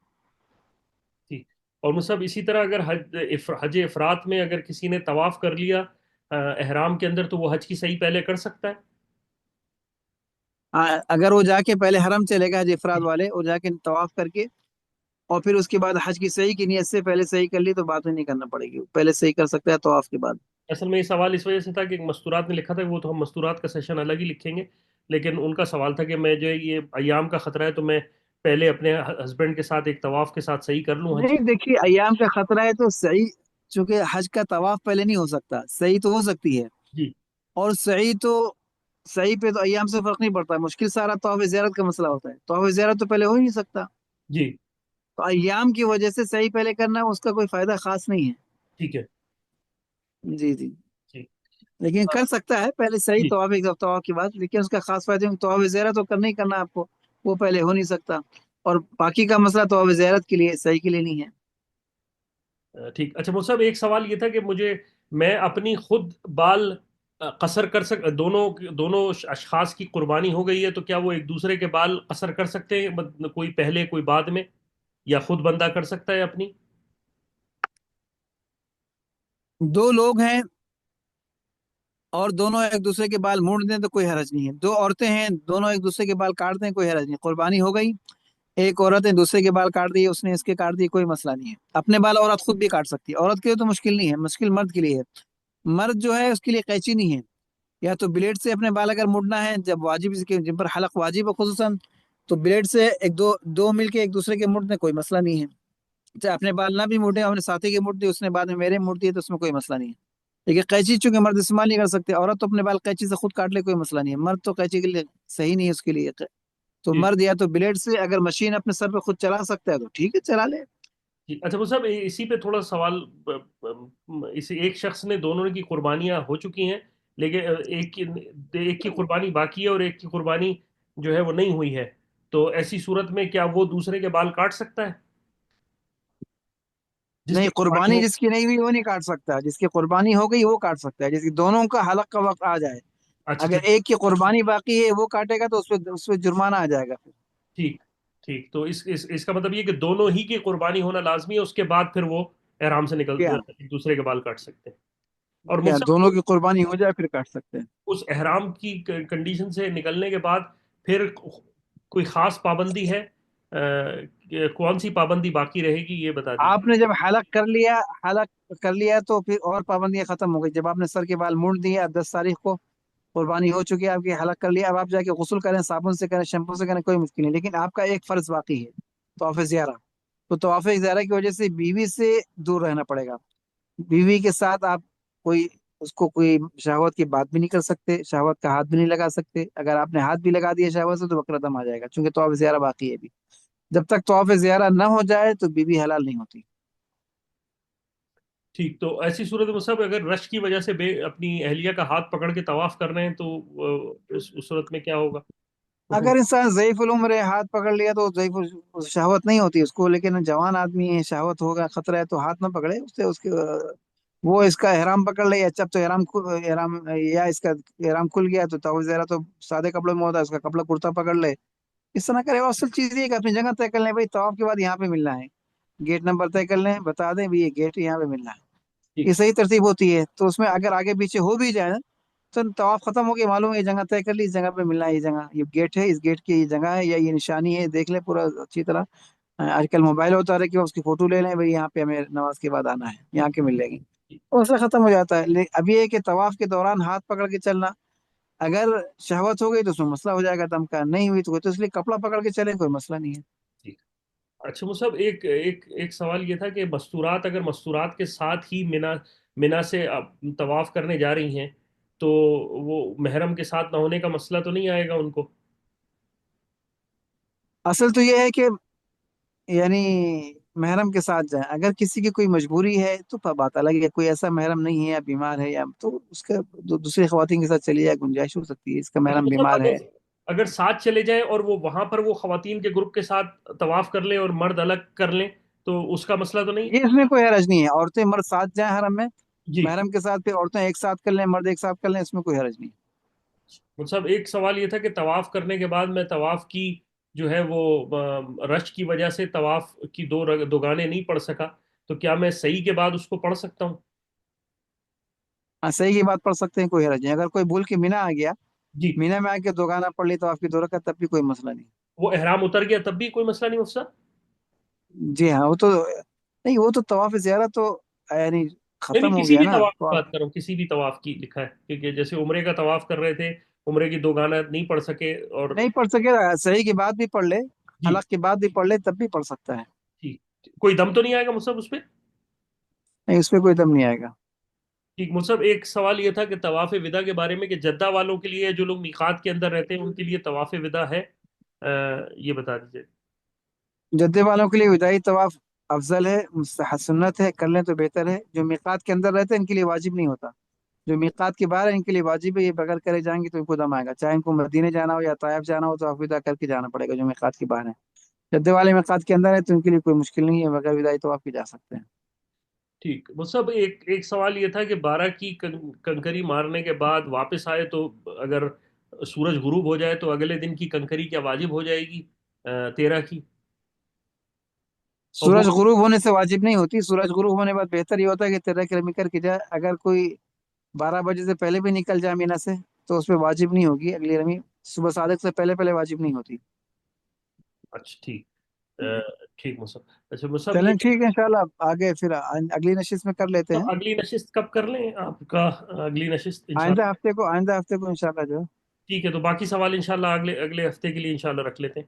ٹھیک۔ اور مصعب اسی طرح اگر حج افراد میں اگر کسی نے طواف کر لیا احرام کے اندر، تو وہ حج کی صحیح پہلے کر سکتا ہے؟ اگر وہ جا کے پہلے حرم چلے گا، حج افراد جی والے، وہ جا کے طواف کر کے اور پھر اس کے بعد حج کی صحیح کی نیت سے پہلے صحیح کر لی تو بعد میں نہیں کرنا پڑے گی، پہلے صحیح کر سکتا ہے طواف کے بعد۔ اصل میں یہ سوال اس وجہ سے تھا کہ مستورات نے لکھا تھا، وہ تو ہم مستورات کا سیشن الگ ہی لکھیں گے، لیکن ان کا سوال تھا کہ میں جو ہے یہ ایام کا خطرہ ہے تو میں پہلے اپنے ہسبینڈ کے ساتھ ایک طواف کے ساتھ صحیح کر لوں حج؟ نہیں دیکھیے، ایام کا خطرہ ہے تو صحیح، چونکہ حج کا طواف پہلے نہیں ہو سکتا، صحیح تو ہو سکتی ہے، جی اور صحیح تو صحیح پہ تو ایام سے فرق نہیں پڑتا، مشکل سارا طواف زیارت کا مسئلہ ہوتا ہے، طواف زیارت تو پہلے ہو ہی نہیں سکتا، جی تو ایام کی وجہ سے صحیح پہلے کرنا اس کا کوئی فائدہ خاص نہیں ہے۔ ٹھیک ہے جی جی، ٹھیک لیکن کر سکتا ہے پہلے صحیح جی طواف، ایک طواف کی بات، لیکن اس کا خاص فائدہ ہے، طواف زیارت تو کرنا ہی کرنا آپ کو، وہ پہلے ہو نہیں سکتا، اور باقی کا مسئلہ طواف زیارت کے لیے صحیح کے لیے نہیں ہے۔ ٹھیک۔ اچھا وہ صاحب ایک سوال یہ تھا کہ میں اپنی خود بال قصر کر دونوں دونوں اشخاص کی قربانی ہو گئی ہے تو کیا وہ ایک دوسرے کے بال قصر کر سکتے ہیں، کوئی پہلے کوئی بعد میں، یا خود بندہ کر سکتا ہے اپنی؟ دو لوگ ہیں اور دونوں ایک دوسرے کے بال موڑ دیں تو کوئی حرج نہیں ہے، دو عورتیں ہیں دونوں ایک دوسرے کے بال کاٹ دیں کوئی حرج نہیں، قربانی ہو گئی، ایک عورت ہے دوسرے کے بال کاٹ دیے، اس نے اس کے کاٹ دیے، کوئی مسئلہ نہیں ہے، اپنے بال عورت خود بھی کاٹ سکتی ہے، عورت کے لیے تو مشکل نہیں ہے، مشکل مرد کے لیے ہے، مرد جو ہے اس کے لیے قینچی نہیں ہے، یا تو بلیڈ سے اپنے بال اگر مڑنا ہے جب واجب جن پر حلق واجب ہے خصوصاً، تو بلیڈ سے ایک دو دو مل کے ایک دوسرے کے مڑ دیں، کوئی مسئلہ نہیں ہے. چاہے اپنے بال نہ بھی موڑے، اپنے ساتھی کے موڑ دی، اس نے بعد میں میرے موڑ دیے، تو اس میں کوئی مسئلہ نہیں ہے. لیکن قینچی چونکہ مرد استعمال نہیں کر سکتے، عورت تو اپنے بال قینچی سے خود کاٹ لے، کوئی مسئلہ نہیں ہے. مرد تو قینچی کے لیے صحیح نہیں ہے اس کے لیے. تو جی مرد یا تو بلیڈ سے، اگر مشین اپنے سر پہ خود چلا سکتا ہے تو ٹھیک ہے، چلا لے. جی. اچھا وہ صاحب اسی پہ تھوڑا سوال، اسی ایک شخص نے دونوں کی قربانیاں ہو چکی ہیں، لیکن ایک کی قربانی باقی ہے اور ایک کی قربانی جو ہے وہ نہیں ہوئی ہے، تو ایسی صورت میں کیا وہ دوسرے کے بال کاٹ سکتا ہے جس نہیں، کی قربانی قربانی ہو؟ جس کی نہیں ہوئی وہ نہیں کاٹ سکتا. جس کی قربانی ہو گئی وہ کاٹ سکتا ہے، جس کی دونوں کا حلق کا وقت آ جائے. اچھا اگر اچھا. ایک کی قربانی باقی ہے وہ کاٹے گا تو اس پہ جرمانہ آ جائے گا پھر. ٹھیک. ٹھیک، تو اس کا مطلب یہ کہ دونوں ہی کی قربانی ہونا لازمی ہے، اس کے بعد پھر وہ احرام سے نکل کیا ایک دوسرے کے بال کاٹ سکتے ہیں. اور کیا مصحف دونوں کی قربانی ہو جائے پھر کاٹ سکتے ہیں. اس احرام کی کنڈیشن سے نکلنے کے بعد پھر کوئی خاص پابندی ہے؟ کہ کون سی پابندی باقی رہے گی یہ بتا آپ دیجیے. نے جب حلق کر لیا تو پھر اور پابندیاں ختم ہو گئی. جب آپ نے سر کے بال مونڈ دیے، اب 10 تاریخ کو قربانی ہو چکی ہے آپ کی، حلق کر لیا، اب آپ جا کے غسل کریں، صابن سے کریں، شیمپو سے کریں، کوئی مشکل نہیں. لیکن آپ کا ایک فرض باقی ہے، طواف زیارہ. تو طواف زیارہ کی وجہ سے بیوی سے دور رہنا پڑے گا. بیوی کے ساتھ آپ کوئی اس کو کوئی شہوت کی بات بھی نہیں کر سکتے، شہوت کا ہاتھ بھی نہیں لگا سکتے. اگر آپ نے ہاتھ بھی لگا دیا شہوت سے تو بکرا دم آ جائے گا، چونکہ طواف زیارہ باقی ہے ابھی. جب تک طواف زیارہ نہ ہو جائے تو بیوی حلال نہیں ہوتی. ٹھیک، تو ایسی صورت میں صاحب اگر رش کی وجہ سے اپنی اہلیہ کا ہاتھ پکڑ کے طواف کر رہے ہیں تو اس صورت میں کیا ہوگا حکم؟ اگر انسان ضعیف العمر ہے، ہاتھ پکڑ لیا تو ضعیف شہوت نہیں ہوتی اس کو. لیکن جوان آدمی ہے، شہوت ہوگا، خطرہ ہے، تو ہاتھ نہ پکڑے اس کے وہ اس کا احرام پکڑ لے، یا جب تو احرام یا اس کا احرام کھل گیا تو طواف زیارہ تو سادے کپڑے میں ہوتا ہے، اس کا کپڑا کرتا پکڑ لے. اس طرح کرے. اور اصل چیز یہ ہے کہ اپنی جگہ طے کر لیں، بھائی طواف کے بعد یہاں پہ ملنا ہے، گیٹ نمبر طے کر لیں، بتا دیں بھی یہ گیٹ یہاں پہ ملنا ہے. یہ ٹھیک. صحیح ترتیب ہوتی ہے. تو اس میں اگر آگے پیچھے ہو بھی جائے تو طواف ختم ہو کے معلوم ہے یہ جگہ طے کر لی، اس جگہ پہ ملنا ہے، یہ جگہ یہ گیٹ ہے، اس گیٹ کی یہ جگہ ہے یا یہ نشانی ہے، دیکھ لیں پورا اچھی طرح. آج کل موبائل ہوتا ہے کہ اس کی فوٹو لے لیں، بھائی یہاں پہ ہمیں نماز کے بعد آنا ہے، یہاں کے مل جائے گی. مسئلہ ختم ہو جاتا ہے. اب یہ ہے کہ طواف کے دوران ہاتھ پکڑ کے چلنا، اگر شہوت ہو گئی تو اس میں مسئلہ ہو جائے گا دم کا، نہیں ہوئی تو اس لیے کپڑا پکڑ کے چلیں، کوئی مسئلہ نہیں ہے. ٹھیک. اچھا مصعب ایک سوال یہ تھا کہ مستورات اگر مستورات کے ساتھ ہی منا سے طواف کرنے جا رہی ہیں تو وہ محرم کے ساتھ نہ ہونے کا مسئلہ تو نہیں آئے گا ان کو؟ اصل تو یہ ہے کہ یعنی محرم کے ساتھ جائیں. اگر کسی کی کوئی مجبوری ہے تو بات الگ ہے، کوئی ایسا محرم نہیں ہے یا بیمار ہے، یا تو اس کا دوسری خواتین کے ساتھ چلی جائے، گنجائش ہو سکتی ہے. اس کا اچھا محرم مصعب بیمار ہے. اگر ساتھ چلے جائیں اور وہ وہاں پر وہ خواتین کے گروپ کے ساتھ طواف کر لیں اور مرد الگ کر لیں تو اس کا مسئلہ تو نہیں؟ یہ اس میں کوئی حرج نہیں ہے. عورتیں مرد ساتھ جائیں حرم میں، جی. محرم کے ساتھ، پھر عورتیں ایک ساتھ کر لیں، مرد ایک ساتھ کر لیں، اس میں کوئی حرج نہیں. مطلب ایک سوال یہ تھا کہ طواف کرنے کے بعد میں طواف کی جو ہے وہ رش کی وجہ سے طواف کی دو گانے نہیں پڑھ سکا، تو کیا میں صحیح کے بعد اس کو پڑھ سکتا ہوں؟ ہاں، صحیح کی بات پڑھ سکتے ہیں، کوئی حرج نہیں. اگر کوئی بھول کے مینا آ گیا، جی. مینا میں آ کے دو گانا پڑھ لی تو آپ کی دو رکعت، تب بھی کوئی مسئلہ نہیں. وہ احرام اتر گیا تب بھی کوئی مسئلہ نہیں مفسر؟ جی ہاں، وہ تو نہیں، وہ تو طواف زیارہ تو یعنی نہیں نہیں، ختم ہو کسی گیا بھی نا طواف تو کی آپ بات کر رہا ہوں، کسی بھی طواف کی لکھا ہے کیونکہ جیسے عمرے کا طواف کر رہے تھے، عمرے کی دو گانا نہیں پڑھ سکے اور نہیں پڑھ سکے، صحیح کی بات بھی پڑھ لے، جی. حلق کی بات بھی پڑھ لے، تب بھی پڑھ سکتا ہے. ٹھیک. کوئی دم تو نہیں آئے گا مصعب اس پہ؟ نہیں، اس پہ کوئی دم نہیں آئے گا. ٹھیک. مصعب ایک سوال یہ تھا کہ طواف وداع کے بارے میں کہ جدہ والوں کے لیے جو لوگ میقات کے اندر رہتے ہیں ان کے لیے طواف وداع ہے؟ یہ بتا دیجیے. جدے والوں کے لیے وداعی طواف افضل ہے، مستحب سنت ہے، کر لیں تو بہتر ہے. جو میقات کے اندر رہتے ہیں ان کے لیے واجب نہیں ہوتا. جو میقات کے باہر ہے ان کے لیے واجب ہے، یہ بغیر کرے جائیں گے تو ان کو دم آئے گا. چاہے ان کو مدینے جانا ہو یا طائف جانا ہو تو آپ ودا کر کے جانا پڑے گا جو میقات کے باہر ہے. جدے والے میقات کے اندر ہے تو ان کے لیے کوئی مشکل نہیں ہے، بغیر وداعی طواف کے جا سکتے ہیں. ٹھیک. مصعب ایک سوال یہ تھا کہ 12 کی کنکری مارنے کے بعد واپس آئے تو اگر سورج غروب ہو جائے تو اگلے دن کی کنکری کیا واجب ہو جائے گی 13 کی؟ اور وہ سورج غروب ہونے سے واجب نہیں ہوتی. سورج غروب ہونے کے بعد بہتر یہ ہوتا ہے کہ 13 کر کے جائے. اگر کوئی 12 بجے سے پہلے بھی نکل جائے مینا سے تو اس پہ واجب نہیں ہوگی اگلی رمی. صبح صادق سے پہلے پہلے واجب نہیں ہوتی. اچھا ٹھیک. ٹھیک مصعب. اچھا مصعب چلیں یہ ٹھیک ہے، انشاءاللہ آگے پھر اگلی نشست میں کر لیتے تو ہیں. اگلی نشست کب کر لیں آپ کا؟ اگلی نشست آئندہ انشاءاللہ. ہفتے کو، آئندہ ہفتے کو انشاءاللہ جو ٹھیک ہے، تو باقی سوال انشاءاللہ اگلے اگلے ہفتے کے لیے انشاءاللہ رکھ لیتے ہیں.